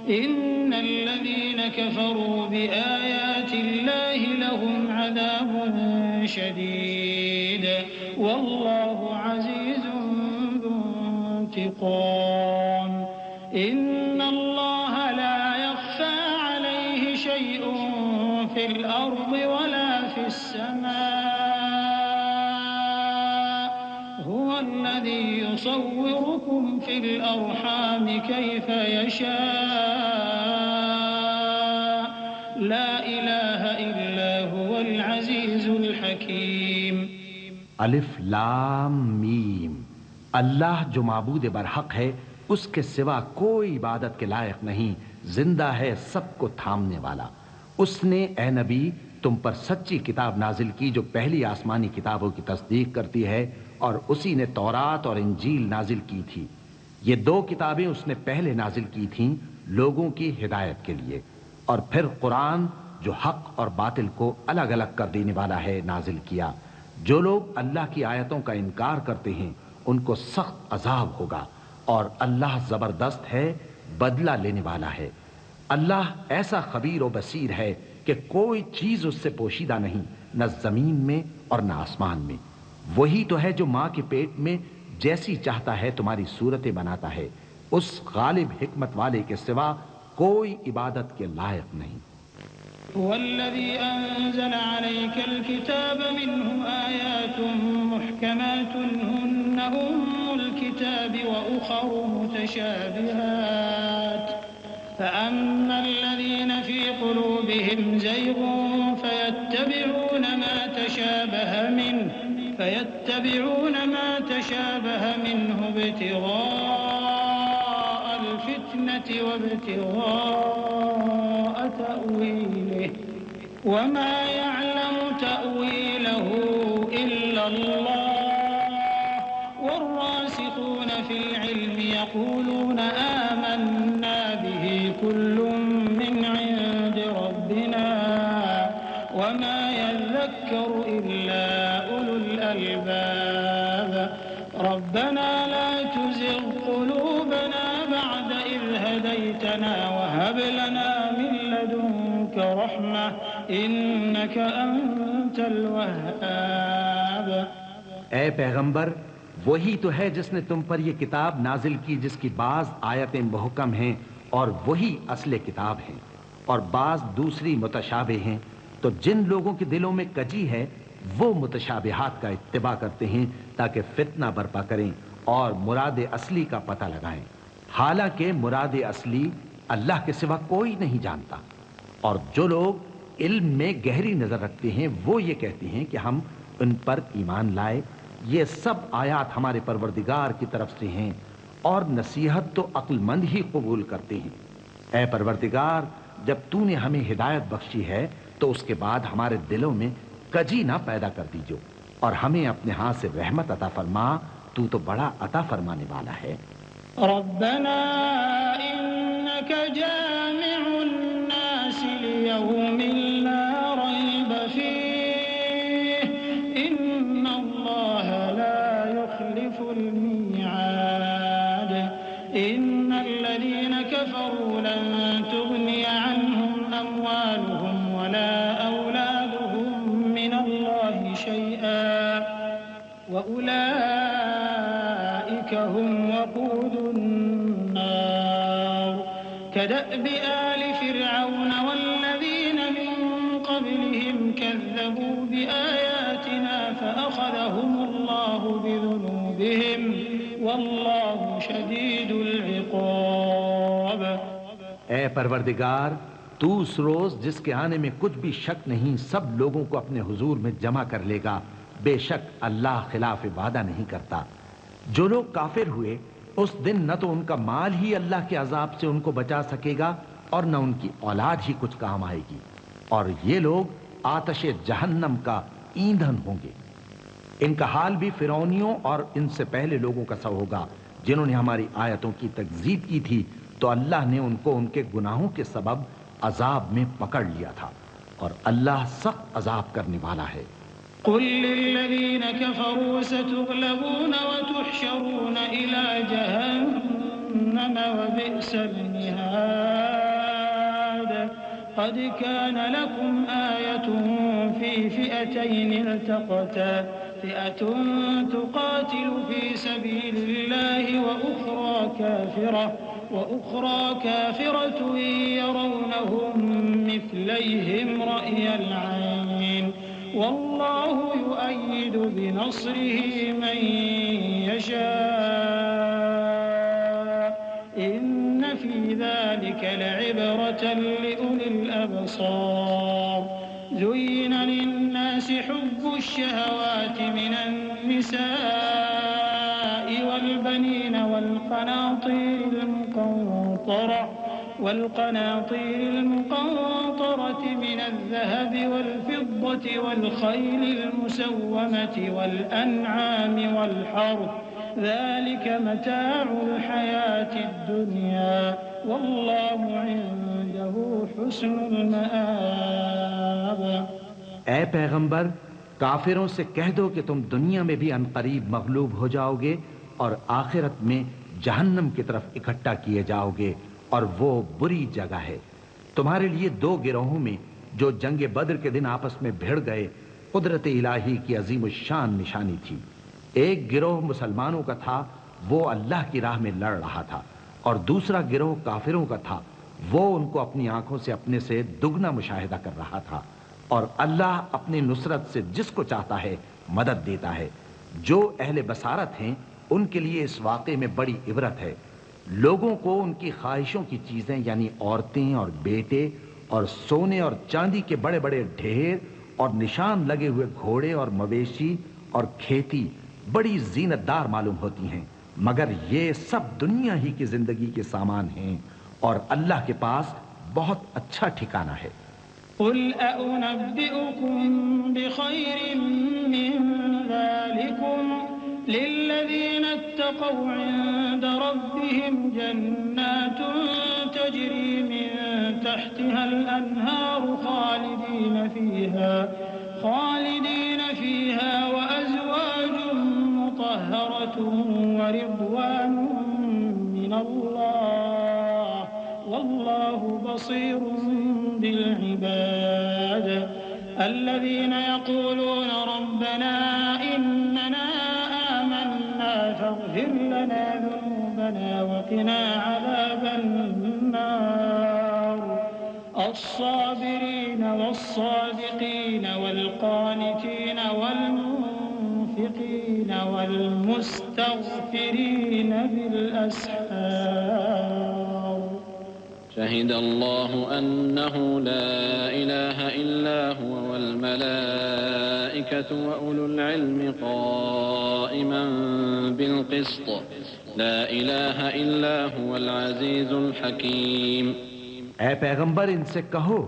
إن الذين كفروا بآيات الله لهم عذاب شديد والله عزيز ذو انتقام إن الله لا يخفى عليه شيء في في الأرض ولا في السماء هو الذي يصوركم في الأرحام كيف يشاء لا إله إلا هو العزيز الحكيم. الف لام میم. اللہ جو معبود برحق ہے اس کے سوا کوئی عبادت کے لائق نہیں، زندہ ہے، سب کو تھامنے والا. اس نے اے نبی تم پر سچی کتاب نازل کی جو پہلی آسمانی کتابوں کی تصدیق کرتی ہے، اور اسی نے تورات اور انجیل نازل کی تھی. یہ دو کتابیں اس نے پہلے نازل کی تھیں لوگوں کی ہدایت کے لیے، اور پھر قرآن جو حق اور باطل کو الگ الگ کر دینے والا ہے نازل کیا. جو لوگ اللہ کی آیتوں کا انکار کرتے ہیں ان کو سخت عذاب ہوگا، اور اللہ زبردست ہے، بدلہ لینے والا ہے. اللہ ایسا خبیر و بصیر ہے کہ کوئی چیز اس سے پوشیدہ نہیں، نہ زمین میں اور نہ آسمان میں. وہی تو ہے جو ماں کے پیٹ میں جیسی چاہتا ہے تمہاری صورتیں بناتا ہے. اس غالب حکمت والے کے سوا کوئی عبادت کے لائق نہیں. هو الذي أنزل عليك الكتاب منه آيات محكمات هن أم الكتاب وأخر متشابهات فأما الذين في قلوبهم زيغ فيتبعون ما تشابه منه ابتغاء الفتنة وابتغاء تأويله وما يعلم تأويله إلا الله والراسخون في العلم يقولون آمنا به كل من عند ربنا وما يذكر إلا أولو الألباب ربنا لا تزغ قلوبنا بعد إذ هديتنا وهب لنا من لدنك رحمة إنك أنت الوهاب. اے پیغمبر، وہی تو ہے جس نے تم پر یہ کتاب نازل کی جس کی بعض آیتیں محکم ہیں اور وہی اصل کتاب ہیں، اور بعض دوسری متشابہ ہیں. تو جن لوگوں کے دلوں میں کجی ہے وہ متشابہات کا اتباع کرتے ہیں تاکہ فتنہ برپا کریں اور مراد اصلی کا پتہ لگائیں، حالانکہ مراد اصلی اللہ کے سوا کوئی نہیں جانتا. اور جو لوگ علم میں گہری نظر رکھتے ہیں وہ یہ کہتے ہیں کہ ہم ان پر ایمان لائے. یہ سب آیات ہمارے پروردگار کی طرف سے ہیں اور نصیحت تو عقل مند ہی قبول کرتے ہیں. اے پروردگار، جب تو نے ہمیں ہدایت بخشی ہے تو اس کے بعد ہمارے دلوں میں کجی نہ پیدا کر دیجو، اور ہمیں اپنے ہاتھ سے رحمت عطا فرما، تو بڑا عطا فرمانے والا ہے. ربنا إنك جامع الناس ليوم لا ريب فيه إن الله لا يخلف الميعاد إن الذين كفروا لن تغني عنهم أموالهم ولا أولادهم من الله شيئا وأولئك هم وقود النار كدأب آل فرعون والذين من قبلهم كذبوا بآياتنا فأخذهم الله بذنوبهم والله شديد العقاب. اے پروردگار، تو اس روز جس کے آنے میں کچھ بھی شک نہیں سب لوگوں کو اپنے حضور میں جمع کر لے گا. بے شک اللہ خلاف وعدہ نہیں کرتا. جو لوگ کافر ہوئے اس دن نہ تو ان کا مال ہی اللہ کے عذاب سے ان کو بچا سکے گا اور نہ ان کی اولاد ہی کچھ کام آئے گی، اور یہ لوگ آتش جہنم کا ایندھن ہوں گے. ان کا حال بھی فرعونیوں اور ان سے پہلے لوگوں کا سا ہوگا جنہوں نے ہماری آیتوں کی تکذیب کی تھی، تو اللہ نے ان کو ان کے گناہوں کے سبب عذاب میں پکڑ لیا تھا، اور اللہ سخت عذاب کرنے والا ہے. قل للذين كفروا ستغلبون وتحشرون إلى جهنم وبئس المهاد. قد كان لكم آية في فئتين التقتا فئة تقاتل في سبيل الله وأخرى كافرة وأخرى كافرة يرونهم مثليهم رأي العين والله يؤيد بنصره من يشاء إن في ذلك لعبرة لأولي الأبصار زين للناس حب الشهوات من النساء والبنين والقناطير المقنطرة من الذهب والفضة والخيل المسومة والأنعام والحرث ذلك متاع الحياة الدنيا والله عنده حسن المآب۔ اے پیغمبر، کافروں سے کہہ دو کہ تم دنیا میں بھی عنقریب مغلوب ہو جاؤ گے اور آخرت میں جہنم کی طرف اکٹھا کیے جاؤ گے، اور وہ بری جگہ ہے۔ تمہارے لیے دو گروہوں میں جو جنگ بدر کے دن آپس میں بھڑ گئے قدرت الہی کی عظیم الشان نشانی تھی۔ ایک گروہ مسلمانوں کا تھا، وہ اللہ کی راہ میں لڑ رہا تھا، اور دوسرا گروہ کافروں کا تھا، وہ ان کو اپنی آنکھوں سے اپنے سے دگنا مشاہدہ کر رہا تھا۔ اور اللہ اپنی نصرت سے جس کو چاہتا ہے مدد دیتا ہے۔ جو اہل بصارت ہیں ان کے لیے اس واقعے میں بڑی عبرت ہے۔ لوگوں کو ان کی خواہشوں کی چیزیں یعنی عورتیں اور بیٹے اور سونے اور چاندی کے بڑے بڑے ڈھیر اور نشان لگے ہوئے گھوڑے اور مویشی اور کھیتی بڑی زینت دار معلوم ہوتی ہیں، مگر یہ سب دنیا ہی کی زندگی کے سامان ہیں، اور اللہ کے پاس بہت اچھا ٹھکانہ ہے۔ قل أأنبئكم بخير من ذلكم للذين اتقوا عند ربهم جنات تجري من تحتها الأنهار خالدين فيها وأزواج مطهرة ورضوان من الله والله بصير بالعباد الذين يقولون ربنا إننا آمنا فاغفر لنا ذنوبنا وقنا عذاب النار الصابرين والصادقين والقانتين والمنفقين والمستغفرين بالأسحار شهد الله أنه لا إله إلا هو والملائكة وأولو العلم قائما بالقسط لا إله إلا هو العزيز الحكيم۔ اے پیغمبر، ان سے کہو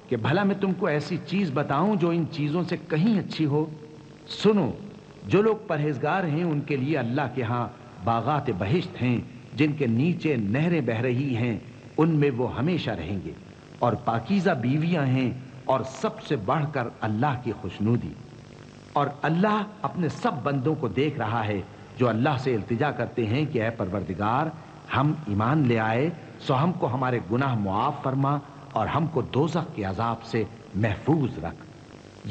کہ بھلا میں تم کو ایسی چیز بتاؤں جو ان چیزوں سے کہیں اچھی ہو۔ سنو، جو لوگ پرہیزگار ہیں ان کے لیے اللہ کے ہاں باغات بہشت ہیں جن کے نیچے نہریں بہہ رہی ہیں، ان میں وہ ہمیشہ رہیں گے، اور پاکیزہ بیویاں ہیں، اور سب سے بڑھ کر اللہ کی خوشنودی۔ اور اللہ اپنے سب بندوں کو دیکھ رہا ہے جو اللہ سے التجا کرتے ہیں کہ اے پروردگار، ہم ایمان لے آئے سو ہم کو ہمارے گناہ معاف فرما اور ہم کو دوزخ کے عذاب سے محفوظ رکھ۔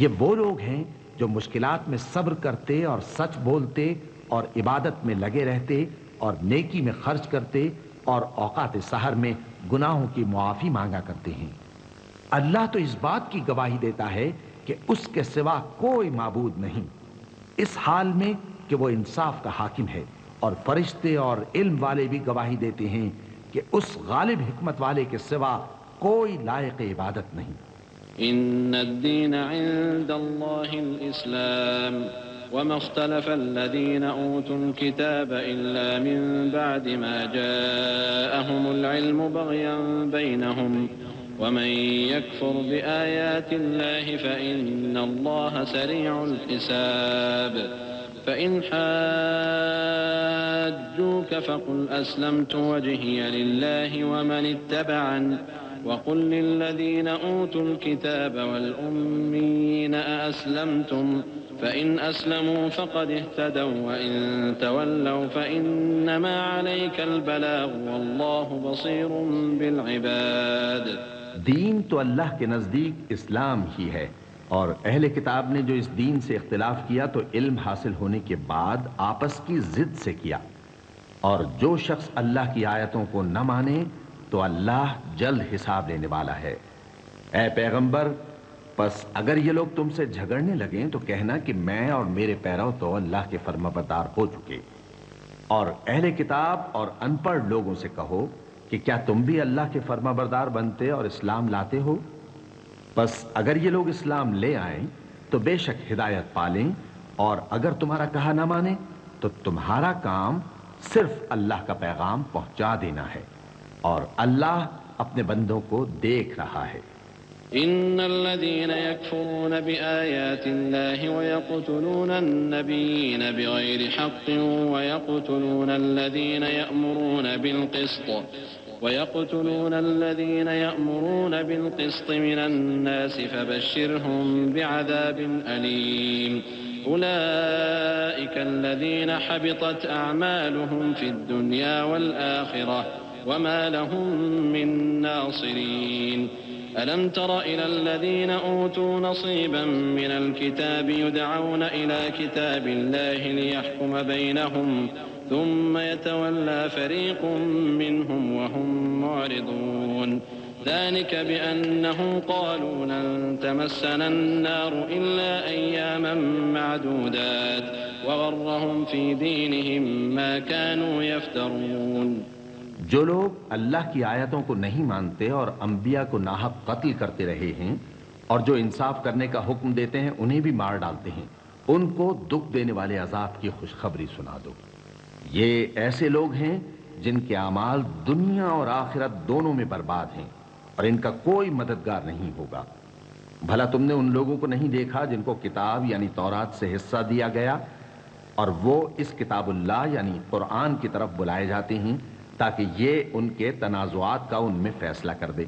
یہ وہ لوگ ہیں جو مشکلات میں صبر کرتے اور سچ بولتے اور عبادت میں لگے رہتے اور نیکی میں خرچ کرتے اور اوقات سحر میں گناہوں کی معافی مانگا کرتے ہیں۔ اللہ تو اس بات کی گواہی دیتا ہے کہ اس کے سوا کوئی معبود نہیں، اس حال میں کہ وہ انصاف کا حاکم ہے، اور فرشتے اور علم والے بھی گواہی دیتے ہیں کہ اس غالب حکمت والے کے سوا کوئی لائق عبادت نہیں۔ ان الدین عند اللہ الاسلام وما اختلف الذين اوتوا الكتاب الا من بعد ما جاءهم العلم بغيا بينهم ومن يكفر بآيات الله فإن الله سريع الحساب فإن حاجوك فقل أسلمت وجهي لله ومن اتبعني وقل للذين أوتوا الكتاب والأمين أأسلمتم فإن أسلموا فقد اهتدوا وإن تولوا فإنما عليك البلاغ والله بصير بالعباد۔ دین تو اللہ کے نزدیک اسلام ہی ہے، اور اہل کتاب نے جو اس دین سے اختلاف کیا تو علم حاصل ہونے کے بعد آپس کی ضد سے کیا۔ اور جو شخص اللہ کی آیتوں کو نہ مانے تو اللہ جلد حساب لینے والا ہے۔ اے پیغمبر، پس اگر یہ لوگ تم سے جھگڑنے لگیں تو کہنا کہ میں اور میرے پیرو تو اللہ کے فرمانبردار ہو چکے، اور اہل کتاب اور ان پڑھ لوگوں سے کہو کہ کیا تم بھی اللہ کے فرمانبردار بنتے اور اسلام لاتے ہو؟ پس اگر یہ لوگ اسلام لے آئیں تو بے شک ہدایت پالیں، اور اگر تمہارا کہا نہ مانے تو تمہارا کام صرف اللہ کا پیغام پہنچا دینا ہے، اور اللہ اپنے بندوں کو دیکھ رہا ہے۔ إن الذين يكفرون بآيات الله ويقتلون النبيين بغير حق ويقتلون الذين يأمرون بالقسط من الناس فبشرهم بعذاب أليم أولئك الذين حبطت أعمالهم في الدنيا والآخرة وما لهم من ناصرين ألم تر إلى الذين أوتوا نصيبا من الكتاب يدعون إلى كتاب الله ليحكم بينهم ثم يتولى فريق منهم وهم معرضون ذلك بأنهم قالوا لن تمسنا النار إلا أياما معدودات وغرهم في دينهم ما كانوا يفترون۔ جو لوگ اللہ کی آیتوں کو نہیں مانتے اور انبیاء کو ناحق قتل کرتے رہے ہیں اور جو انصاف کرنے کا حکم دیتے ہیں انہیں بھی مار ڈالتے ہیں، ان کو دکھ دینے والے عذاب کی خوشخبری سنا دو۔ یہ ایسے لوگ ہیں جن کے اعمال دنیا اور آخرت دونوں میں برباد ہیں اور ان کا کوئی مددگار نہیں ہوگا۔ بھلا تم نے ان لوگوں کو نہیں دیکھا جن کو کتاب یعنی تورات سے حصہ دیا گیا اور وہ اس کتاب اللہ یعنی قرآن کی طرف بلائے جاتے ہیں تاکہ یہ ان کے تنازعات کا ان میں فیصلہ کر دے،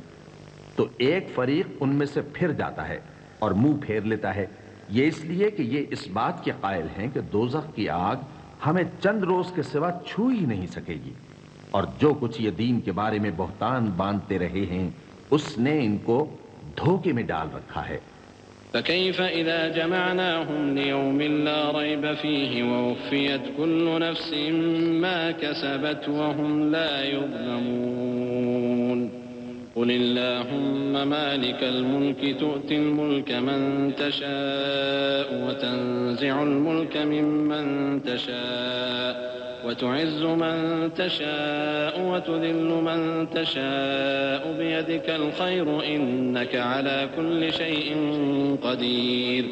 تو ایک فریق ان میں سے پھر جاتا ہے اور منہ پھیر لیتا ہے، یہ اس لیے کہ یہ اس بات کے قائل ہیں کہ دوزخ کی آگ ہمیں چند روز کے سوا چھو ہی نہیں سکے گی، اور جو کچھ یہ دین کے بارے میں بہتان باندھتے رہے ہیں اس نے ان کو دھوکے میں ڈال رکھا ہے۔ فكيف إذا جمعناهم ليوم لا ريب فيه ووفيت كل نفس ما كسبت وهم لا يظلمون قل اللهم مالك الملك تؤتي الملك من تشاء وتنزع الملك ممن تشاء وتعز من تشاء وتذل من تشاء بيدك الخير إنك على كل شيء قدير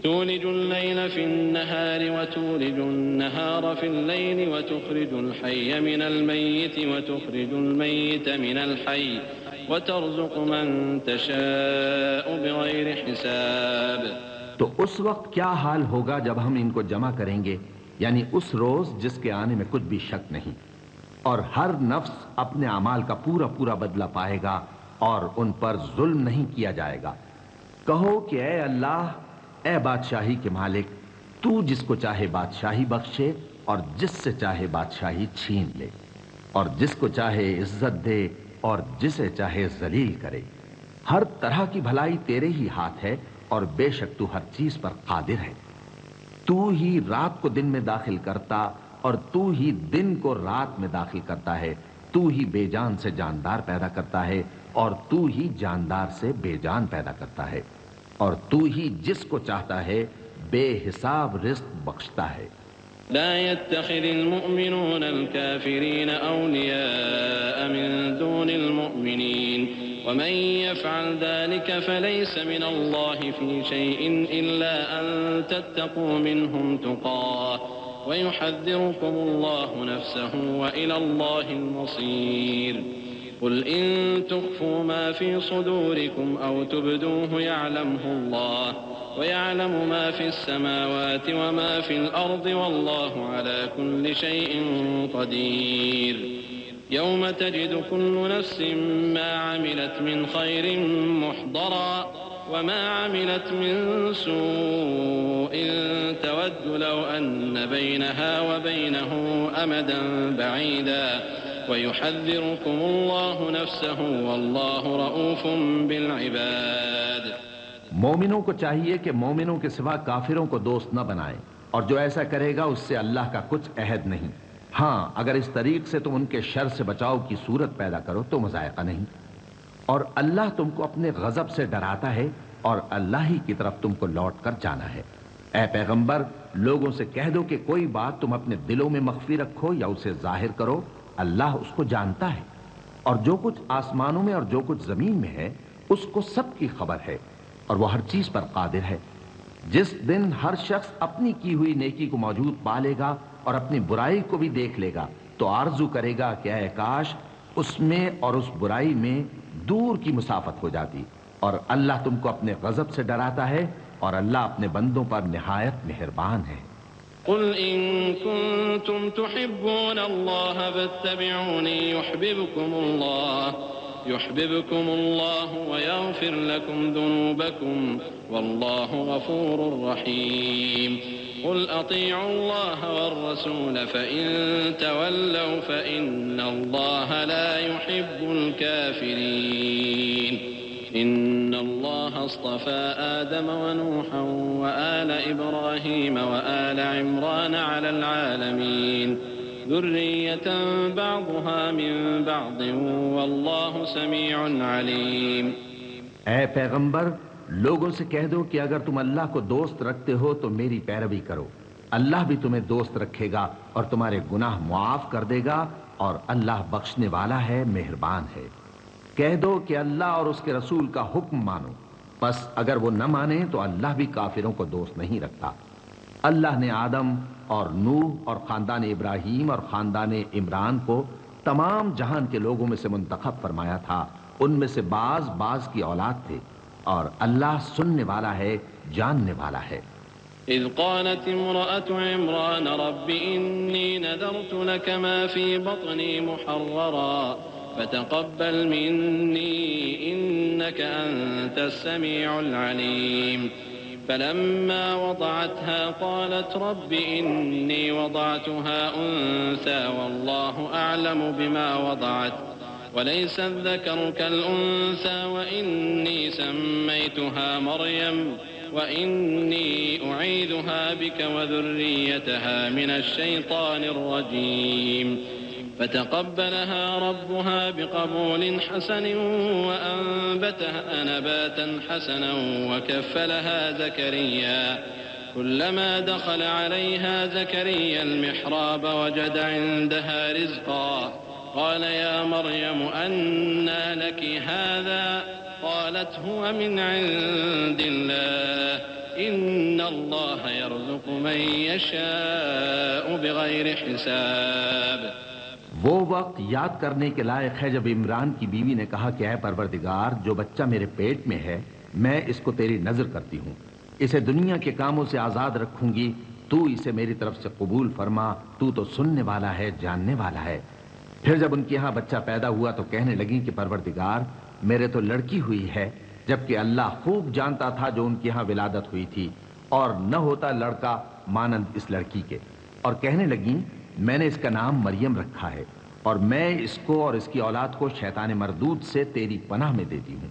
تولج الليل في النهار وتولج النهار في الليل وتخرج الحي من الميت وتخرج الميت من الحي وترزق من تشاء بغير حساب۔ تو اس وقت کیا حال ہوگا جب ہم ان کو جمع کریں گے، یعنی اس روز جس کے آنے میں کچھ بھی شک نہیں، اور ہر نفس اپنے اعمال کا پورا پورا بدلہ پائے گا اور ان پر ظلم نہیں کیا جائے گا۔ کہو کہ اے اللہ، اے بادشاہی کے مالک، تو جس کو چاہے بادشاہی بخشے اور جس سے چاہے بادشاہی چھین لے، اور جس کو چاہے عزت دے اور جسے چاہے ذلیل کرے۔ ہر طرح کی بھلائی تیرے ہی ہاتھ ہے اور بے شک تو ہر چیز پر قادر ہے۔ تو ہی رات کو دن میں داخل کرتا اور تو ہی دن کو رات میں داخل کرتا ہے، تو ہی بے جان سے جاندار پیدا کرتا ہے اور تو ہی جاندار سے بے جان پیدا کرتا ہے، اور تو ہی جس کو چاہتا ہے بے حساب رزق بخشتا ہے۔ لا يتخذ المؤمنون الكافرين أولياء من دون المؤمنين ومن يفعل ذلك فليس من الله في شيء إلا أن تتقوا منهم تقاه ويحذركم الله نفسه وإلى الله المصير قل إن تخفوا ما في صدوركم أو تبدوه يعلمه الله ويعلم ما في السماوات وما في الأرض والله على كل شيء قدير يوم تجد كل نفس ما عملت من خير محضرا وما عملت من سوء تود لو أن بينها وبينه أمدا بعيدا ويحذركم الله نفسه والله رؤوف بالعباد۔ مومنوں کو چاہیے کہ مومنوں کے سوا کافروں کو دوست نہ بنائیں، اور جو ایسا کرے گا اس سے اللہ کا کچھ عہد نہیں، ہاں اگر اس طریق سے تم ان کے شر سے بچاؤ کی صورت پیدا کرو تو مذائقہ نہیں، اور اللہ تم کو اپنے غضب سے ڈراتا ہے اور اللہ ہی کی طرف تم کو لوٹ کر جانا ہے۔ اے پیغمبر لوگوں سے کہہ دو کہ کوئی بات تم اپنے دلوں میں مخفی رکھو یا اسے ظاہر کرو، اللہ اس کو جانتا ہے، اور جو کچھ آسمانوں میں اور جو کچھ زمین میں ہے اس کو سب کی خبر ہے، اور وہ ہر چیز پر قادر ہے۔ جس دن ہر شخص اپنی کی ہوئی نیکی کو موجود پا لے گا اور اپنی برائی کو بھی دیکھ لے گا تو آرزو کرے گا کہ اے کاش اس میں اور اس برائی میں دور کی مسافت ہو جاتی، اور اللہ تم کو اپنے غضب سے ڈراتا ہے اور اللہ اپنے بندوں پر نہایت مہربان ہے۔ قل إن كنتم تحبون الله فاتبعوني يحببكم الله ويغفر لكم ذنوبكم والله غفور رحيم قل أطيعوا الله والرسول فإن تولوا فإن الله لا يحب الكافرين إن الله اصطفى آدم ونوحا وآل إبراهيم وآل عمران على العالمين ذرية بعضها من بعض والله سميع عليم۔ اے پیغمبر لوگوں سے کہہ دو کہ اگر تم اللہ کو دوست رکھتے ہو تو میری پیروی کرو، اللہ بھی تمہیں دوست رکھے گا اور تمہارے گناہ معاف کر دے گا، اور اللہ بخشنے والا ہے، مہربان ہے۔ کہہ دو کہ اللہ اور اس کے رسول کا حکم مانو، پس اگر وہ نہ مانے تو اللہ بھی کافروں کو دوست نہیں رکھتا۔ اللہ نے آدم اور نوح اور خاندان ابراہیم اور خاندان عمران کو تمام جہان کے لوگوں میں سے منتخب فرمایا تھا، ان میں سے بعض کی اولاد تھے، اور اللہ سننے والا ہے، جاننے والا ہے۔ إذ قالت امرأة عمران رب إني نذرت لك ما في بطني محررا فتقبل مني إنك أنت السميع العليم فلما وضعتها قالت رب إني وضعتها أنثى والله أعلم بما وضعت وليس الذكر كالأنثى وإني سميتها مريم وإني أعيذها بك وذريتها من الشيطان الرجيم فتقبلها ربها بقبول حسن وأنبتها نباتا حسنا وكفلها زكريا كلما دخل عليها زكريا المحراب وجد عندها رزقا قال يا مريم أنى لك هذا قالت هو من عند الله إن الله يرزق من يشاء بغير حساب۔ وہ وقت یاد کرنے کے لائق ہے جب عمران کی بیوی نے کہا کہ اے پروردگار جو بچہ میرے پیٹ میں ہے میں اس کو تیری نظر کرتی ہوں، اسے دنیا کے کاموں سے آزاد رکھوں گی، تو اسے میری طرف سے قبول فرما، تو سننے والا ہے، جاننے والا ہے۔ پھر جب ان کے یہاں بچہ پیدا ہوا تو کہنے لگی کہ پروردگار میرے تو لڑکی ہوئی ہے، جبکہ اللہ خوب جانتا تھا جو ان کے یہاں ولادت ہوئی تھی، اور نہ ہوتا لڑکا مانند اس لڑکی کے۔ اور کہنے لگیں میں نے اس کا نام مریم رکھا ہے، اور میں اس کو اور اس کی اولاد کو شیطان مردود سے تیری پناہ میں دیتی ہوں۔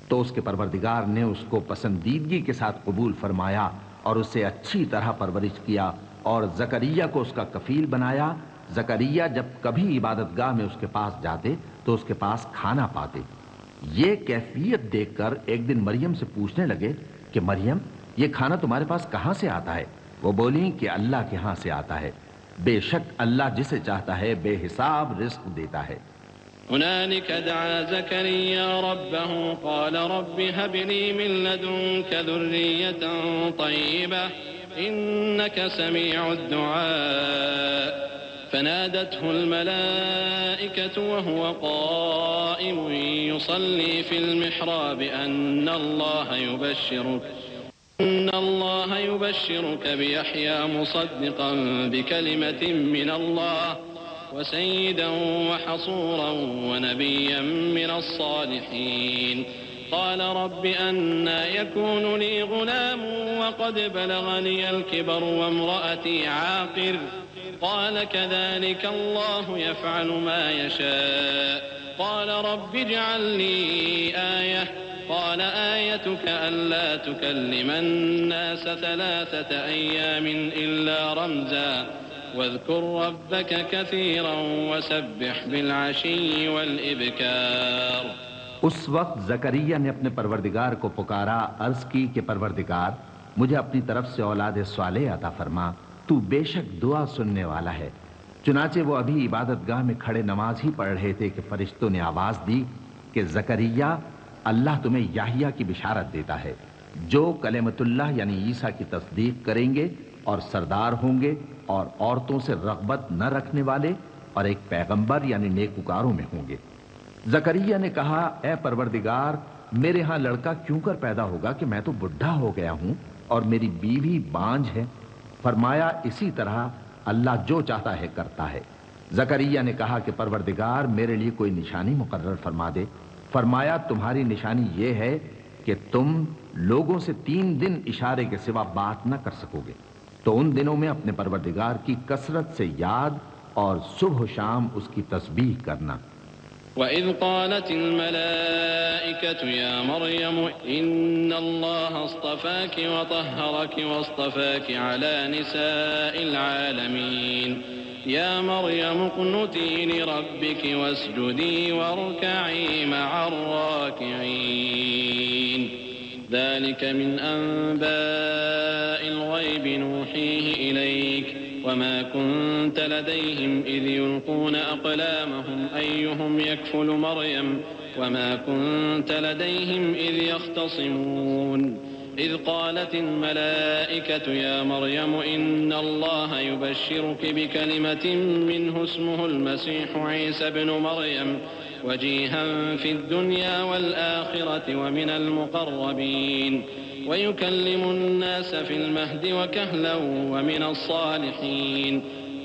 تو اس کے پروردگار نے اس کو پسندیدگی کے ساتھ قبول فرمایا اور اسے اچھی طرح پرورش کیا، اور زکریا کو اس کا کفیل بنایا۔ زکریا جب کبھی عبادت گاہ میں اس کے پاس جاتے تو اس کے پاس کھانا پاتے۔ یہ کیفیت دیکھ کر ایک دن مریم سے پوچھنے لگے کہ مریم یہ کھانا تمہارے پاس کہاں سے آتا ہے؟ وہ بولیں کہ اللہ کے ہاں سے آتا ہے، بے شک اللہ جسے چاہتا ہے بے حساب رزق دیتا ہے۔ هنالك دعا زكريا ربه قال رب هب لي من لدنك ذرية طيبة إنك سميع الدعاء فنادته الملائكة وهو قائم يصلي في المحراب أن الله يبشرك بيحيى مصدقا بكلمة من الله وسيدا وحصورا ونبيا من الصالحين قال رب أنى يكون لي غلام وقد بلغني الكبر وامرأتي عاقر قال كذلك الله يفعل ما يشاء قال رب اجعل لي آية قال آيتك ألا تكلم الناس 3 أيام إلا رمزا واذكر ربك كثيرا وسبح بالعشي والإبكار. اس وقت زکریا نے اپنے پروردگار کو پکارا، عرض کی کہ پروردگار مجھے اپنی طرف سے اولاد صالح عطا فرما، تو بے شک دعا سننے والا ہے۔ چنانچہ وہ ابھی عبادت گاہ میں کھڑے نماز ہی پڑھ رہے تھے کہ فرشتوں نے آواز دی کہ زکریا، اللہ تمہیں یحییٰ کی بشارت دیتا ہے، جو کلمۃ اللہ یعنی عیسیٰ کی تصدیق کریں گے اور سردار ہوں گے اور عورتوں سے رغبت نہ رکھنے والے اور ایک پیغمبر یعنی نیکوکاروں میں ہوں گے۔ زکریا نے کہا، اے پروردگار میرے ہاں لڑکا کیوں کر پیدا ہوگا کہ میں تو بڈھا ہو گیا ہوں اور میری بیوی بانجھ ہے۔ فرمایا، اسی طرح اللہ جو چاہتا ہے کرتا ہے۔ زکریا نے کہا کہ پروردگار میرے لیے کوئی نشانی مقرر فرما دے۔ فرمایا، تمہاری نشانی یہ ہے کہ تم لوگوں سے 3 دن اشارے کے سوا بات نہ کر سکو گے، تو ان دنوں میں اپنے پروردگار کی کثرت سے یاد اور صبح و شام اس کی تسبیح کرنا۔ وَإِذْ قَالَتِ الْمَلَائِكَةُ يَا مَرْيَمُ إِنَّ اللَّهَ اصْطَفَاكِ وَطَهَّرَكِ وَاصْطَفَاكِ عَلَى نِسَاءِ الْعَالَمِينَ يَا مَرْيَمُ اقْنُتِي لِرَبِّكِ وَاسْجُدِي وَارْكَعِي مَعَ الرَّاكِعِينَ ذَلِكَ مِنْ أَنْبَاءِ الْغَيْبِ نُوحِيهِ إِلَيْكَ وما كنت لديهم إذ يلقون أقلامهم أيهم يكفل مريم وما كنت لديهم إذ يختصمون إذ قالت الملائكة يا مريم إن الله يبشرك بكلمة منه اسمه المسيح عيسى بن مريم وجيها في الدنيا والآخرة ومن المقربين ويكلم الناس في المهد وكهلا ومن الصالحين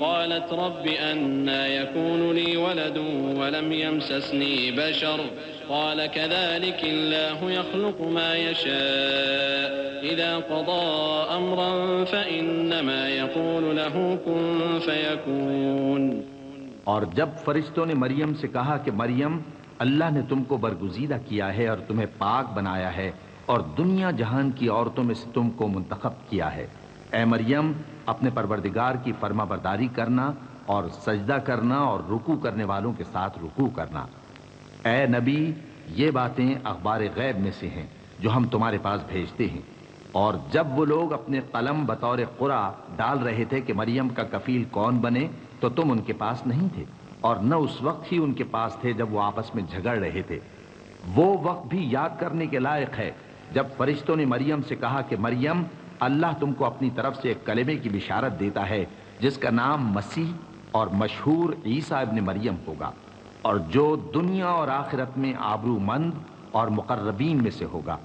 قالت رب أنى يكون لي ولد ولم يمسسني بشر قال كذلك الله يخلق ما يشاء إذا قضى أمرا فإنما يقول له كن فيكون۔ اور جب فرشتوں نے مریم سے کہا کہ مریم، اللہ نے تم کو برگزیدہ کیا ہے اور تمہیں پاک بنایا ہے اور دنیا جہان کی عورتوں میں سے تم کو منتخب کیا ہے، اے مریم اپنے پروردگار کی فرما برداری کرنا اور سجدہ کرنا اور رکوع کرنے والوں کے ساتھ رکوع کرنا۔ اے نبی، یہ باتیں اخبار غیب میں سے ہیں جو ہم تمہارے پاس بھیجتے ہیں۔ اور جب وہ لوگ اپنے قلم بطور قرعہ ڈال رہے تھے کہ مریم کا کفیل کون بنے، تو تم ان کے پاس نہیں تھے اور نہ اس وقت ہی ان کے پاس تھے جب وہ آپس میں جھگڑ رہے تھے۔ وہ وقت بھی یاد کرنے کے لائق ہے جب فرشتوں نے مریم سے کہا کہ مریم، اللہ تم کو اپنی طرف سے ایک کلمے کی بشارت دیتا ہے جس کا نام مسیح اور مشہور عیسیٰ ابن مریم ہوگا، اور جو دنیا اور آخرت میں آبرو مند اور مقربین میں سے ہوگا،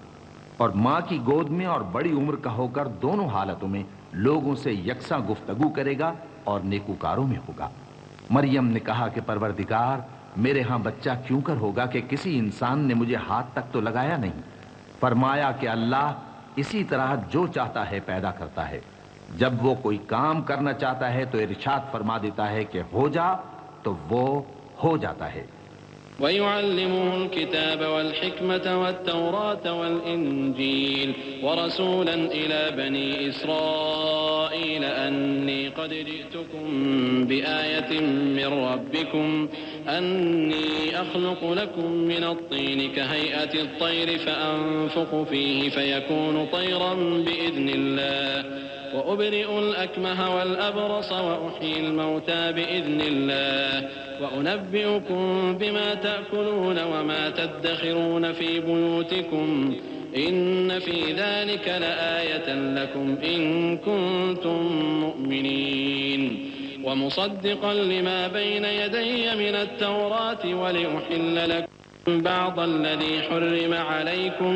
اور ماں کی گود میں اور بڑی عمر کا ہو کر دونوں حالتوں میں لوگوں سے یکساں گفتگو کرے گا اور نیکوکاروں میں ہوگا۔ مریم نے کہا کہ پروردگار میرے ہاں بچہ کیوں کر ہوگا کہ کسی انسان نے مجھے ہاتھ تک تو لگایا نہیں۔ فرمایا کہ اللہ اسی طرح جو چاہتا ہے پیدا کرتا ہے، جب وہ کوئی کام کرنا چاہتا ہے تو ارشاد فرما دیتا ہے کہ ہو جا تو وہ ہو جاتا ہے۔ وَيُعَلِّمُهُ الْكِتَابَ وَالْحِكْمَةَ وَالتَّوْرَاةَ وَالْإِنْجِيلَ وَرَسُولًا إِلَى بَنِي إِسْرَائِيلَ أَنِّي قَدْ جِئْتُكُمْ بِآيَةٍ مِّن رَّبِّكُمْ أَنِّي أَخْلُقُ لَكُم مِّنَ الطِّينِ كَهَيْئَةِ الطَّيْرِ فَأَنفُخُ فِيهِ فَيَكُونُ طَيْرًا بِإِذْنِ اللَّهِ وَأُبْرِئُ الْأَكْمَهَ وَالْأَبْرَصَ وَأُحْيِي الْمَوْتَى بِإِذْنِ اللَّهِ وَأُنَبِّئُكُم بِمَا تَأْكُلُونَ وَمَا تَدَّخِرُونَ فِي بُيُوتِكُمْ إِنَّ فِي ذَلِكَ لَآيَةً لَكُمْ إِن كُنتُم مُّؤْمِنِينَ وَمُصَدِّقًا لِّمَا بَيْنَ يَدَيَّ مِنَ التَّوْرَاةِ وَلِأُحِلَّ لَكُمْ بعض الذي حرم عليكم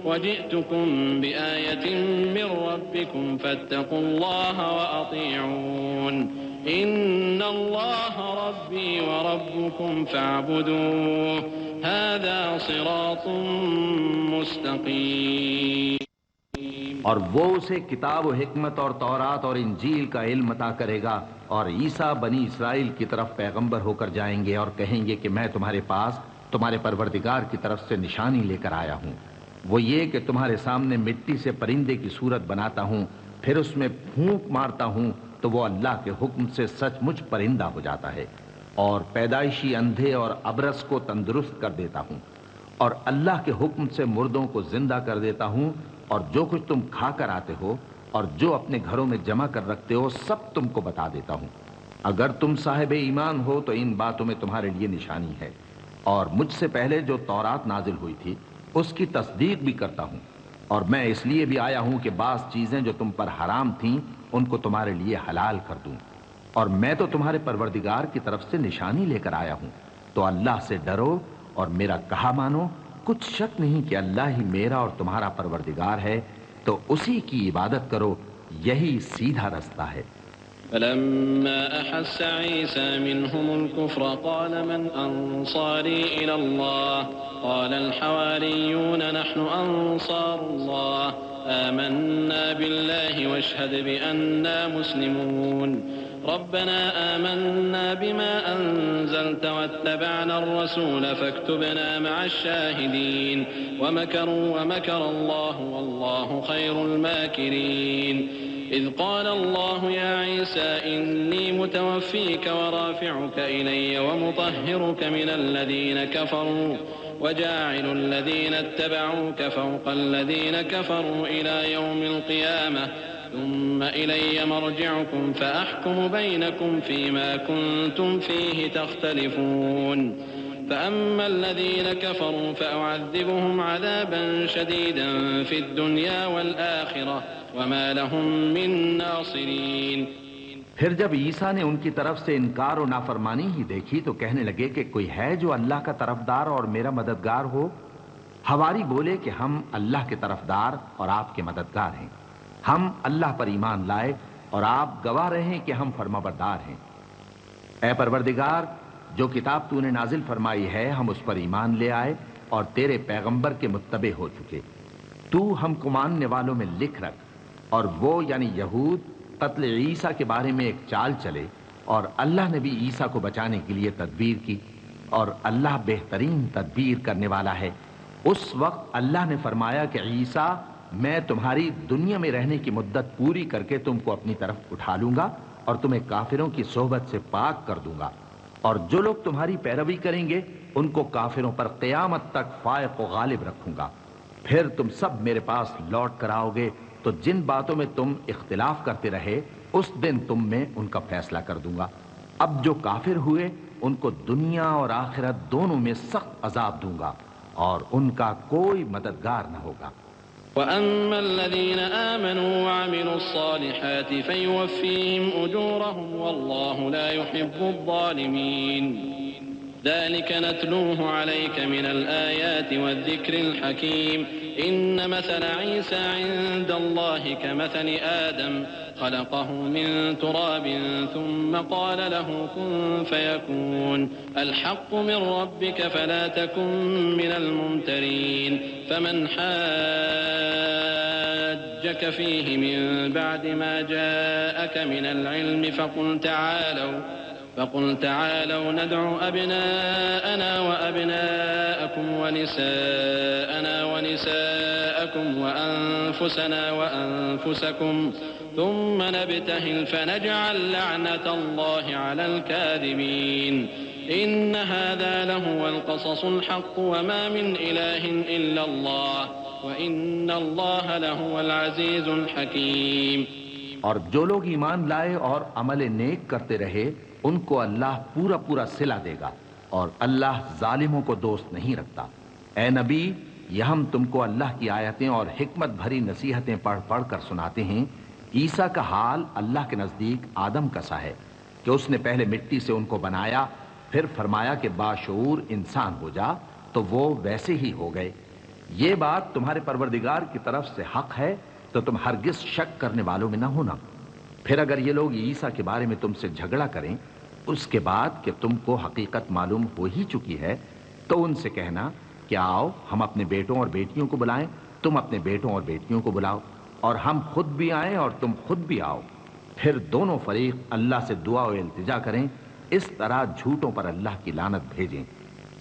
وجئتكم بآية من ربكم فاتقوا الله وأطيعون إن الله ربي وربكم فاعبدوه هذا صراط مستقيم۔ اور وہ اسے کتاب و حکمت اور تورات اور انجیل کا علم عطا کرے گا، اور عیسیٰ بنی اسرائیل کی طرف پیغمبر ہو کر جائیں گے اور کہیں گے کہ میں تمہارے پاس تمہارے پروردگار کی طرف سے نشانی لے کر آیا ہوں، وہ یہ کہ تمہارے سامنے مٹی سے پرندے کی صورت بناتا ہوں، پھر اس میں پھونک مارتا ہوں تو وہ اللہ کے حکم سے سچ مچ پرندہ ہو جاتا ہے، اور پیدائشی اندھے اور ابرص کو تندرست کر دیتا ہوں، اور اللہ کے حکم سے مردوں کو زندہ کر دیتا ہوں، اور جو کچھ تم کھا کر آتے ہو اور جو اپنے گھروں میں جمع کر رکھتے ہو سب تم کو بتا دیتا ہوں۔ اگر تم صاحب ایمان ہو تو ان باتوں میں تمہارے لیے نشانی ہے، اور مجھ سے پہلے جو تورات نازل ہوئی تھی اس کی تصدیق بھی کرتا ہوں، اور میں اس لیے بھی آیا ہوں کہ بعض چیزیں جو تم پر حرام تھیں ان کو تمہارے لیے حلال کر دوں، اور میں تو تمہارے پروردگار کی طرف سے نشانی لے کر آیا ہوں، تو اللہ سے ڈرو اور میرا کہا مانو۔ کچھ شک نہیں کہ اللہ ہی میرا اور تمہارا پروردگار ہے، تو اسی کی عبادت کرو، یہی سیدھا رستہ ہے۔ فلما أحس عيسى منهم الكفر قال من أنصاري إلى الله قال الحواريون نحن أنصار الله آمنا بالله واشهد بأننا مسلمون ربنا آمنا بما أنزلت واتبعنا الرسول فاكتبنا مع الشاهدين ومكروا ومكر الله والله خير الماكرين إذ قال الله يا عيسى إني متوفيك ورافعك إلي ومطهرك من الذين كفروا وجاعل الذين اتبعوك فوق الذين كفروا إلى يوم القيامة ثم إلي مرجعكم فأحكم بينكم فيما كنتم فيه تختلفون فأما الذين كفروا فأعذبهم عذابا شديدا في الدنيا والآخرة وما لهم من ناصرين۔ پھر جب عیسیٰ نے ان کی طرف سے انکار و نافرمانی ہی دیکھی تو کہنے لگے کہ کوئی ہے جو اللہ کا طرفدار اور میرا مددگار ہو؟ حواری بولے کہ ہم اللہ کے طرفدار اور آپ کے مددگار ہیں، ہم اللہ پر ایمان لائے اور آپ گواہ رہیں کہ ہم فرمانبردار ہیں۔ اے پروردگار، جو کتاب تو نے نازل فرمائی ہے ہم اس پر ایمان لے آئے اور تیرے پیغمبر کے متبع ہو چکے، تو ہم کو ماننے والوں میں لکھ رکھ۔ اور وہ یعنی یہود قتل عیسیٰ کے بارے میں ایک چال چلے، اور اللہ نے بھی عیسیٰ کو بچانے کے لیے تدبیر کی، اور اللہ بہترین تدبیر کرنے والا ہے۔ اس وقت اللہ نے فرمایا کہ عیسیٰ، میں تمہاری دنیا میں رہنے کی مدت پوری کر کے تم کو اپنی طرف اٹھا لوں گا اور تمہیں کافروں کی صحبت سے پاک کر دوں گا، اور جو لوگ تمہاری پیروی کریں گے ان کو کافروں پر قیامت تک فائق و غالب رکھوں گا۔ پھر تم سب میرے پاس لوٹ کر آؤ گے تو جن باتوں میں تم اختلاف کرتے رہے اس دن تم میں ان کا فیصلہ کر دوں گا۔ اب جو کافر ہوئے ان کو دنیا اور آخرت دونوں میں سخت عذاب دوں گا، اور ان کا کوئی مددگار نہ ہوگا۔ وَأَمَّا الَّذِينَ آمَنُوا وَعَمِلُوا الصَّالِحَاتِ فَيُوَفِّيهِمْ أُجُورَهُمْ وَاللَّهُ لَا يُحِبُّ الظَّالِمِينَ ذلك نتلوه عليك من الآيات والذكر الحكيم إن مثل عيسى عند الله كمثل آدم خلقه من تراب ثم قال له كن فيكون الحق من ربك فلا تكن من الممترين فمن حاجك فيه من بعد ما جاءك من العلم فقل تعالوا ندعو أبناءنا وأبناءكم ونساءنا ونساءكم وأنفسنا وأنفسكم ثم نبتهل فنجعل لعنة الله على الكاذبين إن هذا لهو القصص الحق وما من إله إلا الله وإن الله لهو العزيز الحكيم۔ اور جو لوگ ایمان لائے اور عمل نیک کرتے رہے ان کو اللہ پورا پورا صلہ دے گا، اور اللہ ظالموں کو دوست نہیں رکھتا۔ اے نبی، یہ ہم تم کو اللہ کی آیتیں اور حکمت بھری نصیحتیں پڑھ پڑھ کر سناتے ہیں۔ عیسیٰ کا حال اللہ کے نزدیک آدم کا سا ہے کہ اس نے پہلے مٹی سے ان کو بنایا، پھر فرمایا کہ باشعور انسان ہو جا، تو وہ ویسے ہی ہو گئے۔ یہ بات تمہارے پروردگار کی طرف سے حق ہے، تو تم ہرگز شک کرنے والوں میں نہ ہونا۔ پھر اگر یہ لوگ عیسیٰ کے بارے میں تم سے جھگڑا کریں اس کے بعد کہ تم کو حقیقت معلوم ہو ہی چکی ہے، تو ان سے کہنا کہ آؤ ہم اپنے بیٹوں اور بیٹیوں کو بلائیں، تم اپنے بیٹوں اور بیٹیوں کو بلاؤ، اور ہم خود بھی آئیں اور تم خود بھی آؤ، پھر دونوں فریق اللہ سے دعا و التجا کریں، اس طرح جھوٹوں پر اللہ کی لعنت بھیجیں۔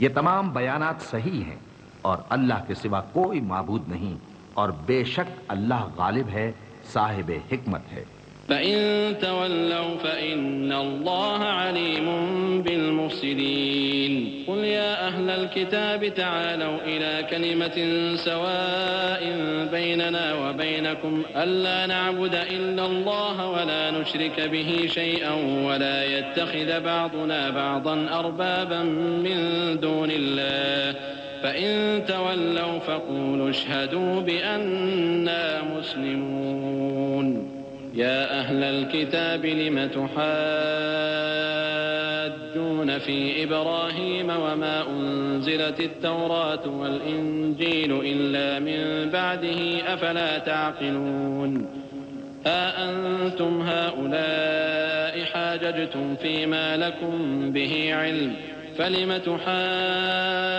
یہ تمام بیانات صحیح ہیں، اور اللہ کے سوا کوئی معبود نہیں، اور بے شک اللہ غالب ہے، صاحب حکمت ہے۔ فإن تولوا فإن الله عليم بالمفسدين قل يا أهل الكتاب تعالوا إلى كلمة سواء بيننا وبينكم ألا نعبد إلا الله ولا نشرك به شيئا ولا يتخذ بعضنا بعضا أربابا من دون الله فإن تولوا فقولوا اشهدوا بأننا مسلمون يا أهل الكتاب لم تحاجون في إبراهيم وما أنزلت التوراة والإنجيل إلا من بعده أفلا تعقلون أأنتم هؤلاء حاججتم فيما لكم به علم فلم تحاجون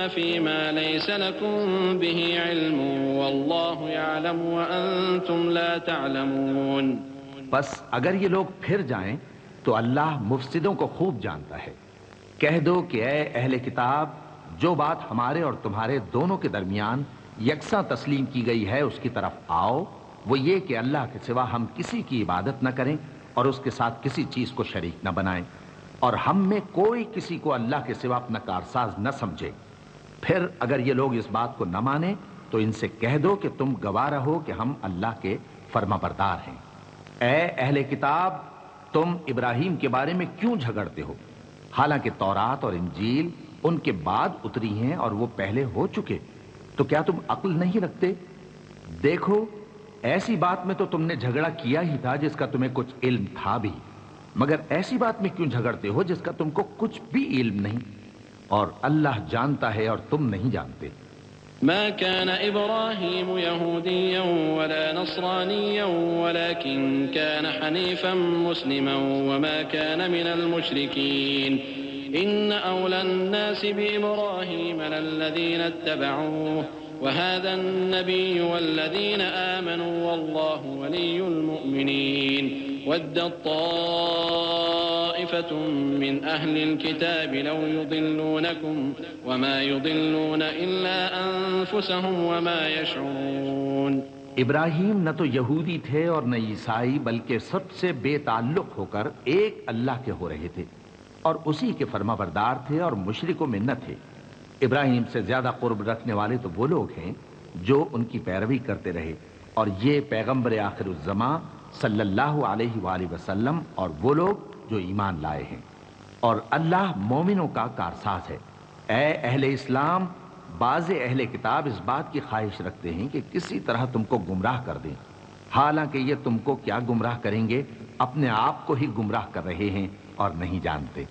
فيما ليس لكم به علم والله يعلم وأنتم لا تعلمون بس اگر یہ لوگ پھر جائیں تو اللہ مفسدوں کو خوب جانتا ہے۔ کہہ دو کہ اے اہل کتاب، جو بات ہمارے اور تمہارے دونوں کے درمیان یکساں تسلیم کی گئی ہے اس کی طرف آؤ، وہ یہ کہ اللہ کے سوا ہم کسی کی عبادت نہ کریں اور اس کے ساتھ کسی چیز کو شریک نہ بنائیں، اور ہم میں کوئی کسی کو اللہ کے سوا اپنا کارساز نہ سمجھے۔ پھر اگر یہ لوگ اس بات کو نہ مانیں تو ان سے کہہ دو کہ تم گواہ رہو کہ ہم اللہ کے فرما بردار ہیں۔ اے اہل کتاب، تم ابراہیم کے بارے میں کیوں جھگڑتے ہو؟ حالانکہ تورات اور انجیل ان کے بعد اتری ہیں اور وہ پہلے ہو چکے، تو کیا تم عقل نہیں رکھتے؟ دیکھو، ایسی بات میں تو تم نے جھگڑا کیا ہی تھا جس کا تمہیں کچھ علم تھا بھی، مگر ایسی بات میں کیوں جھگڑتے ہو جس کا تم کو کچھ بھی علم نہیں؟ اور اللہ جانتا ہے اور تم نہیں جانتے۔ ما كان إبراهيم يهوديا ولا نصرانيا ولكن كان حنيفا مسلما وما كان من المشركين إن أولى الناس بإبراهيم للذين اتبعوه وهذا النبي والذين آمنوا والله ولي المؤمنين ودت طائفة من أهل الكتاب لو يضلونكم وما يضلون إلا أنفسهم وما يشعرون۔ ابراہیم نہ تو یہودی تھے اور نہ عیسائی، بلکہ سب سے بے تعلق ہو کر ایک اللہ کے ہو رہے تھے اور اسی کے فرما بردار تھے اور مشرکوں میں نہ تھے۔ ابراہیم سے زیادہ قرب رکھنے والے تو وہ لوگ ہیں جو ان کی پیروی کرتے رہے، اور یہ پیغمبر آخر الزماں صلی اللہ علیہ وآلہ وسلم اور وہ لوگ جو ایمان لائے ہیں، اور اللہ مومنوں کا کارساز ہے۔ اے اہل اسلام، بعض اہل کتاب اس بات کی خواہش رکھتے ہیں کہ کسی طرح تم کو گمراہ کر دیں، حالانکہ یہ تم کو کیا گمراہ کریں گے، اپنے آپ کو ہی گمراہ کر رہے ہیں اور نہیں جانتے۔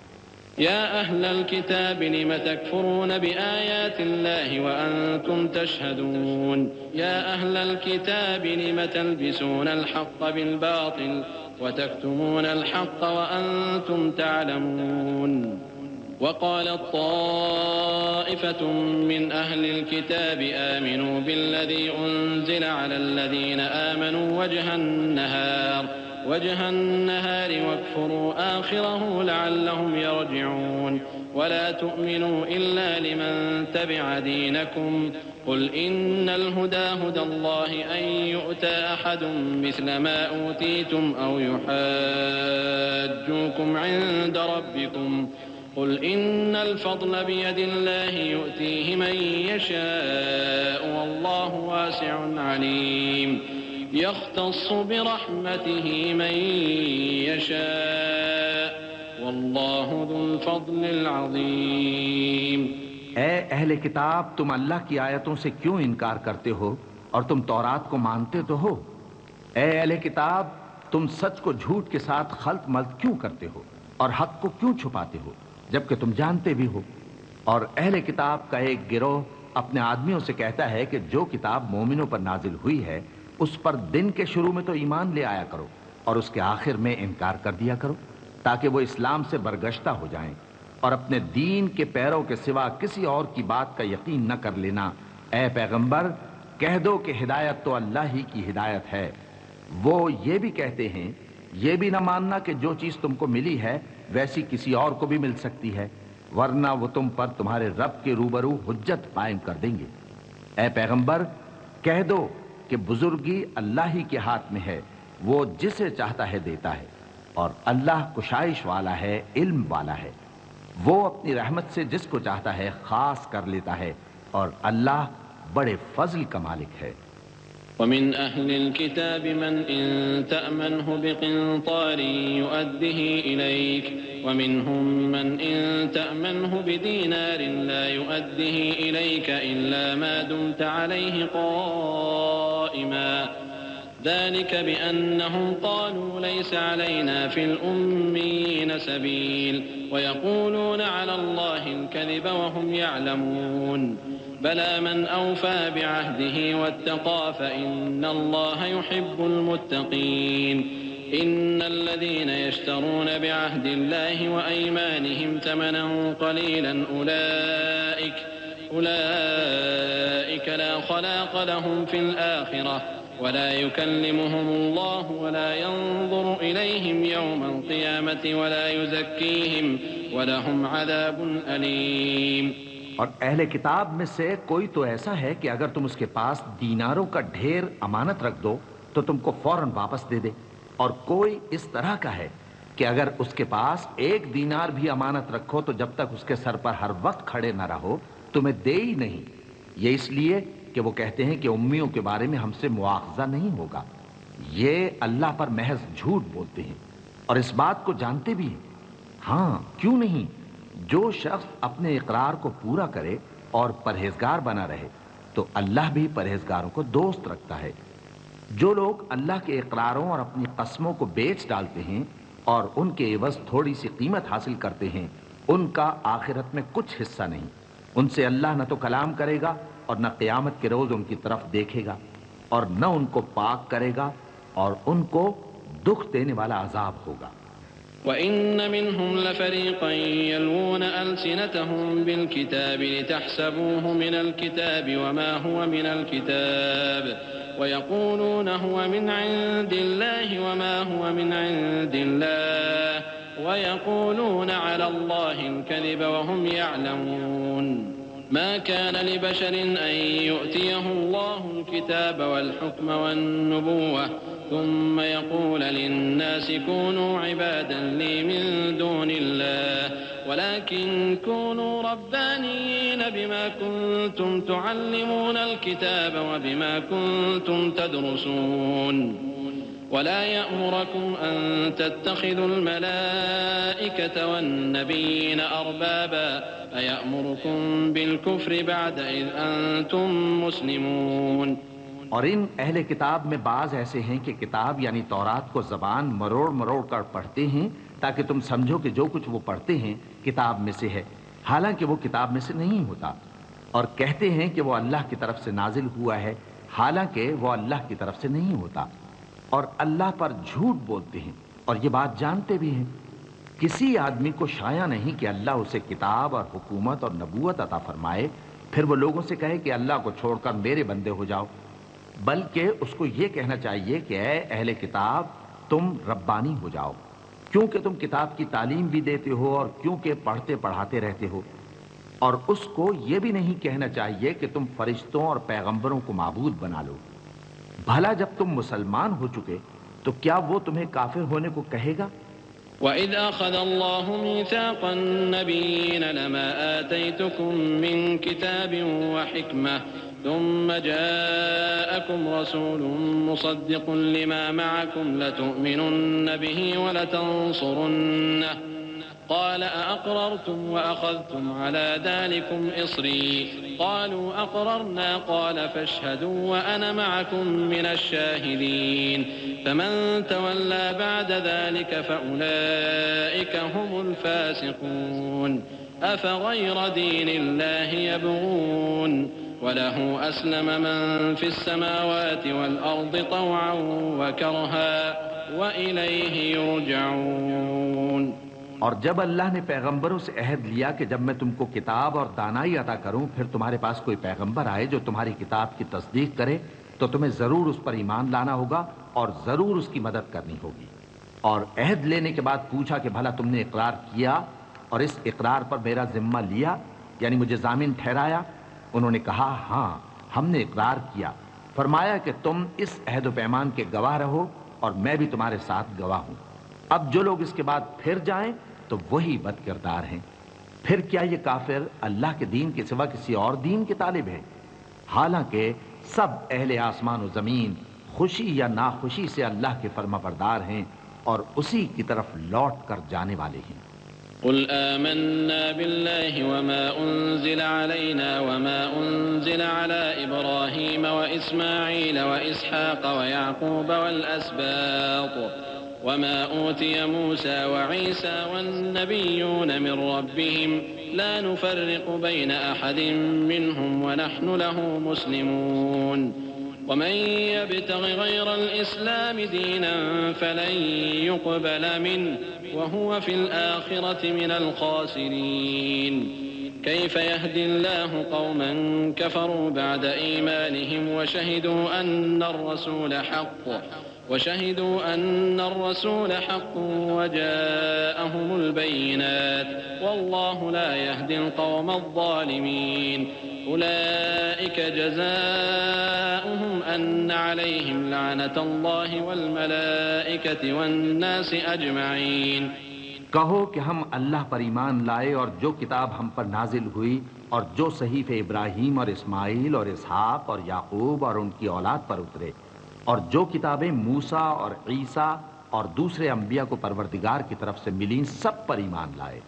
يا أهل الكتاب لم تكفرون بآيات الله وأنتم تشهدون يا أهل الكتاب لم تلبسون الحق بالباطل وتكتمون الحق وأنتم تعلمون وقالت طائفة من أهل الكتاب آمنوا بالذي أنزل على الذين آمنوا وجه النهار واكفروا آخره لعلهم يرجعون ولا تؤمنوا إلا لمن تبع دينكم قل إن الهدى هدى الله أن يؤتى أحد مثل ما أوتيتم أو يحاجوكم عند ربكم قل إن الفضل بيد الله يؤتيه من يشاء والله واسع عليم يختص برحمته من يشاء والله ذو الفضل العظيم۔ اے اہل کتاب، تم اللہ کی آیتوں سے کیوں انکار کرتے ہو اور تم تورات کو مانتے تو ہو؟ اے اہل کتاب، تم سچ کو جھوٹ کے ساتھ خلط ملط کیوں کرتے ہو اور حق کو کیوں چھپاتے ہو جبکہ تم جانتے بھی ہو؟ اور اہل کتاب کا ایک گروہ اپنے آدمیوں سے کہتا ہے کہ جو کتاب مومنوں پر نازل ہوئی ہے اس پر دن کے شروع میں تو ایمان لے آیا کرو اور اس کے آخر میں انکار کر دیا کرو تاکہ وہ اسلام سے برگشتہ ہو جائیں، اور اپنے دین کے پیروں کے سوا کسی اور کی بات کا یقین نہ کر لینا۔ اے پیغمبر، کہہ دو کہ ہدایت تو اللہ ہی کی ہدایت ہے۔ وہ یہ بھی کہتے ہیں، یہ بھی نہ ماننا کہ جو چیز تم کو ملی ہے ویسی کسی اور کو بھی مل سکتی ہے، ورنہ وہ تم پر تمہارے رب کے روبرو حجت قائم کر دیں گے۔ اے پیغمبر، کہہ دو کہ بزرگی اللہ ہی کے ہاتھ میں ہے، وہ جسے چاہتا ہے دیتا ہے، اور اللہ کشائش والا ہے، علم والا ہے۔ وہ اپنی رحمت سے جس کو چاہتا ہے خاص کر لیتا ہے، اور اللہ بڑے فضل کا مالک ہے۔ ومن أهل الكتاب من إن تأمنه بقنطار يؤده إليك ومنهم من إن تأمنه بدينار لا يؤده إليك إلا ما دمت عليه قائما ذلك بأنهم قالوا ليس علينا في الأميين سبيل ويقولون على الله الكذب وهم يعلمون بلى من أوفى بعهده واتقى فإن الله يحب المتقين إن الذين يشترون بعهد الله وأيمانهم ثمنا قليلا أولئك لا خلاق لهم في الآخرة ولا يكلمهم الله ولا ينظر إليهم يوم القيامة ولا يزكيهم ولهم عذاب أليم۔ اور اہل کتاب میں سے کوئی تو ایسا ہے کہ اگر تم اس کے پاس دیناروں کا ڈھیر امانت رکھ دو تو تم کو فوراً واپس دے دے، اور کوئی اس طرح کا ہے کہ اگر اس کے پاس 1 دینار بھی امانت رکھو تو جب تک اس کے سر پر ہر وقت کھڑے نہ رہو تمہیں دے ہی نہیں۔ یہ اس لیے کہ وہ کہتے ہیں کہ امیوں کے بارے میں ہم سے مواخذہ نہیں ہوگا۔ یہ اللہ پر محض جھوٹ بولتے ہیں اور اس بات کو جانتے بھی ہیں۔ ہاں کیوں نہیں، جو شخص اپنے اقرار کو پورا کرے اور پرہیزگار بنا رہے تو اللہ بھی پرہیزگاروں کو دوست رکھتا ہے۔ جو لوگ اللہ کے اقراروں اور اپنی قسموں کو بیچ ڈالتے ہیں اور ان کے عوض تھوڑی سی قیمت حاصل کرتے ہیں، ان کا آخرت میں کچھ حصہ نہیں۔ ان سے اللہ نہ تو کلام کرے گا اور نہ قیامت کے روز ان کی طرف دیکھے گا، اور نہ ان کو پاک کرے گا، اور ان کو دکھ دینے والا عذاب ہوگا۔ وَإِنَّ مِنْهُمْ لَفَرِيقًا يَلْوُونَ أَلْسِنَتَهُمْ بِالْكِتَابِ لِتَحْسَبُوهُ مِنَ الْكِتَابِ وَمَا هُوَ مِنَ الْكِتَابِ وَيَقُولُونَ هُوَ مِنْ عِنْدِ اللَّهِ وَمَا هُوَ مِنْ عِنْدِ اللَّهِ وَيَقُولُونَ عَلَى اللَّهِ الْكَذِبَ وَهُمْ يَعْلَمُونَ ما كان لبشر أن يؤتيه الله الكتاب والحكم والنبوة ثم يقول للناس كونوا عبادا لي من دون الله ولكن كونوا ربانيين بما كنتم تعلمون الكتاب وبما كنتم تدرسون ولا يأمركم أن تتخذوا الملائكة والنبيين أربابا أيأمركم بالكفر بعد إذ أنتم مسلمون۔ اور ان اہل کتاب میں بعض ایسے ہیں کہ کتاب یعنی تورات کو زبان مروڑ مروڑ کر پڑھتے ہیں تاکہ تم سمجھو کہ جو کچھ وہ پڑھتے ہیں کتاب میں سے ہے، حالانکہ وہ کتاب میں سے نہیں ہوتا، اور کہتے ہیں کہ وہ اللہ کی طرف سے نازل ہوا ہے، حالانکہ وہ اللہ کی طرف سے نہیں ہوتا، اور اللہ پر جھوٹ بولتے ہیں اور یہ بات جانتے بھی ہیں۔ کسی آدمی کو شایع نہیں کہ اللہ اسے کتاب اور حکومت اور نبوت عطا فرمائے پھر وہ لوگوں سے کہے کہ اللہ کو چھوڑ کر میرے بندے ہو جاؤ، بلکہ اس کو یہ کہنا چاہیے کہ اے اہل کتاب تم ربانی ہو جاؤ، کیونکہ تم کتاب کی تعلیم بھی دیتے ہو اور کیونکہ پڑھتے پڑھاتے رہتے ہو۔ اور اس کو یہ بھی نہیں کہنا چاہیے کہ تم فرشتوں اور پیغمبروں کو معبود بنا لو۔ بھلا جب تم مسلمان ہو چکے تو کیا وہ تمہیں کافر ہونے کو کہے گا؟ وَإِذْ أَخَذَ اللَّهُ مِيثَاقَ النَّبِيِّينَ لَمَا آتَيْتُكُم مِّن كِتَابٍ وَحِكْمَةٍ ثُمَّ جَاءَكُمْ رَسُولٌ مُصَدِّقٌ لِّمَا مَعَكُمْ لَتُؤْمِنُنَّ بِهِ وَلَتَنصُرُنَّهُ قال أأقررتم وأخذتم على ذلكم إصري قالوا أقررنا قال فاشهدوا وأنا معكم من الشاهدين فمن تولى بعد ذلك فأولئك هم الفاسقون أفغير دين الله يبغون وله أسلم من في السماوات والأرض طوعا وكرها وإليه يرجعون۔ اور جب اللہ نے پیغمبروں سے عہد لیا کہ جب میں تم کو کتاب اور دانائی عطا کروں پھر تمہارے پاس کوئی پیغمبر آئے جو تمہاری کتاب کی تصدیق کرے تو تمہیں ضرور اس پر ایمان لانا ہوگا اور ضرور اس کی مدد کرنی ہوگی۔ اور عہد لینے کے بعد پوچھا کہ بھلا تم نے اقرار کیا اور اس اقرار پر میرا ذمہ لیا، یعنی مجھے ضامن ٹھہرایا؟ انہوں نے کہا ہاں ہم نے اقرار کیا۔ فرمایا کہ تم اس عہد و پیمان کے گواہ رہو اور میں بھی تمہارے ساتھ گواہ ہوں۔ اب جو لوگ اس کے بعد پھر جائیں تو وہی بد کردار ہیں۔ پھر کیا یہ کافر اللہ کے دین کے سوا کسی اور دین کے طالب ہیں؟ حالانکہ سب اہل آسمان و زمین خوشی یا ناخوشی سے اللہ کے فرما بردار ہیں اور اسی کی طرف لوٹ کر جانے والے ہیں۔ قل آمنا بالله وما أنزل علينا وما أنزل على إبراهيم وإسماعيل وإسحاق ويعقوب والأسباط وما أوتي موسى وعيسى والنبيون من ربهم لا نفرق بين أحد منهم ونحن له مسلمون ومن يبتغ غير الإسلام دينا فلن يقبل منه وهو في الآخرة من الخاسرين كيف يهدي الله قوما كفروا بعد إيمانهم وشهدوا أن الرسول حق وجاءهم البينات والله لا يهدي القوم الظالمين أولئك جزاؤهم أن عليهم لعنة الله والملائكة والناس أجمعين۔ کہو کہ ہم اللہ پر ایمان لائے اور جو کتاب ہم پر نازل ہوئی اور جو صحیفے ابراہیم اور اسماعیل اور اسحاق اور یعقوب اور ان کی اولاد پر اترے اور جو کتابیں موسیٰ اور عیسیٰ اور دوسرے انبیاء کو پروردگار کی طرف سے ملیں سب پر ایمان لائے۔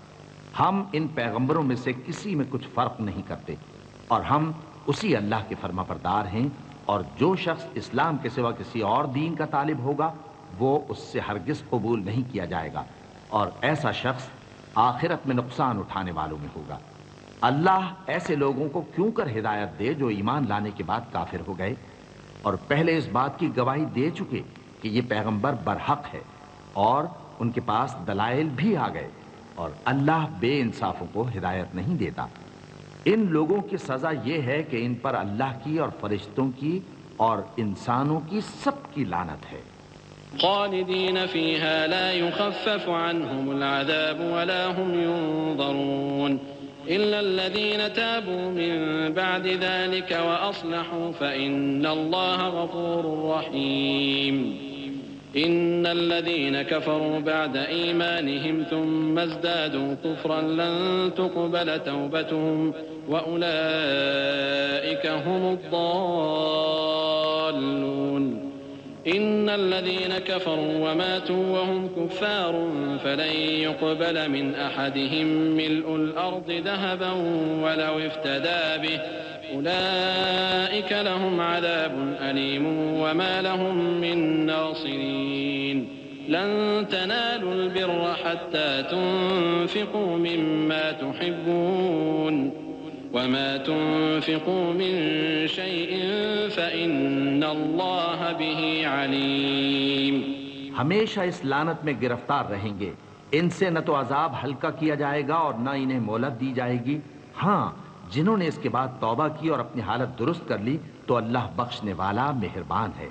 ہم ان پیغمبروں میں سے کسی میں کچھ فرق نہیں کرتے اور ہم اسی اللہ کے فرما بردار ہیں، اور جو شخص اسلام کے سوا کسی اور دین کا طالب ہوگا وہ اس سے ہرگز قبول نہیں کیا جائے گا، اور ایسا شخص آخرت میں نقصان اٹھانے والوں میں ہوگا۔ اللہ ایسے لوگوں کو کیوں کر ہدایت دے جو ایمان لانے کے بعد کافر ہو گئے اور پہلے اس بات کی گواہی دے چکے کہ یہ پیغمبر برحق ہے اور ان کے پاس دلائل بھی آ گئے، اور اللہ بے انصافوں کو ہدایت نہیں دیتا۔ ان لوگوں کی سزا یہ ہے کہ ان پر اللہ کی اور فرشتوں کی اور انسانوں کی سب کی لعنت ہے۔ خالدین فیہا لا یخفف عنہم العذاب ولا هم ينظرون إلا الذين تابوا من بعد ذلك وأصلحوا فإن الله غفور رحيم إن الذين كفروا بعد إيمانهم ثم ازدادوا كفرا لن تقبل توبتهم وأولئك هم الضالون إن الذين كفروا وماتوا وهم كفار فلن يقبل من أحدهم ملء الأرض ذهبا ولو افتدى به أولئك لهم عذاب أليم وما لهم من ناصرين لن تنالوا البر حتى تنفقوا مما تحبون وما تنفقوا من شيء فإن الله به عليم۔ ہمیشہ اس لعنت میں گرفتار رہیں گے، ان سے نہ تو عذاب ہلکا کیا جائے گا اور نہ انہیں مہلت دی جائے گی۔ ہاں، جنہوں نے اس کے بعد توبہ کی اور اپنی حالت درست کر لی تو اللہ بخشنے والا مہربان ہے۔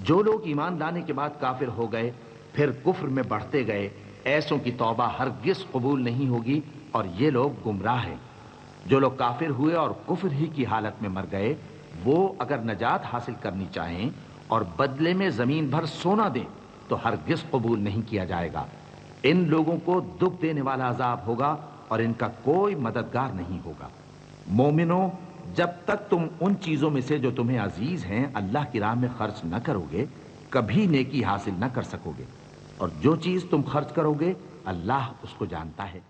جو لوگ ایمان لانے کے بعد کافر ہو گئے پھر کفر میں بڑھتے گئے، ایسوں کی توبہ ہرگز قبول نہیں ہوگی اور یہ لوگ گمراہ ہیں۔ جو لوگ کافر ہوئے اور کفر ہی کی حالت میں مر گئے، وہ اگر نجات حاصل کرنی چاہیں اور بدلے میں زمین بھر سونا دیں تو ہرگز قبول نہیں کیا جائے گا۔ ان لوگوں کو دکھ دینے والا عذاب ہوگا اور ان کا کوئی مددگار نہیں ہوگا۔ مومنوں، جب تک تم ان چیزوں میں سے جو تمہیں عزیز ہیں اللہ کی راہ میں خرچ نہ کرو گے کبھی نیکی حاصل نہ کر سکو گے، اور جو چیز تم خرچ کرو گے اللہ اس کو جانتا ہے۔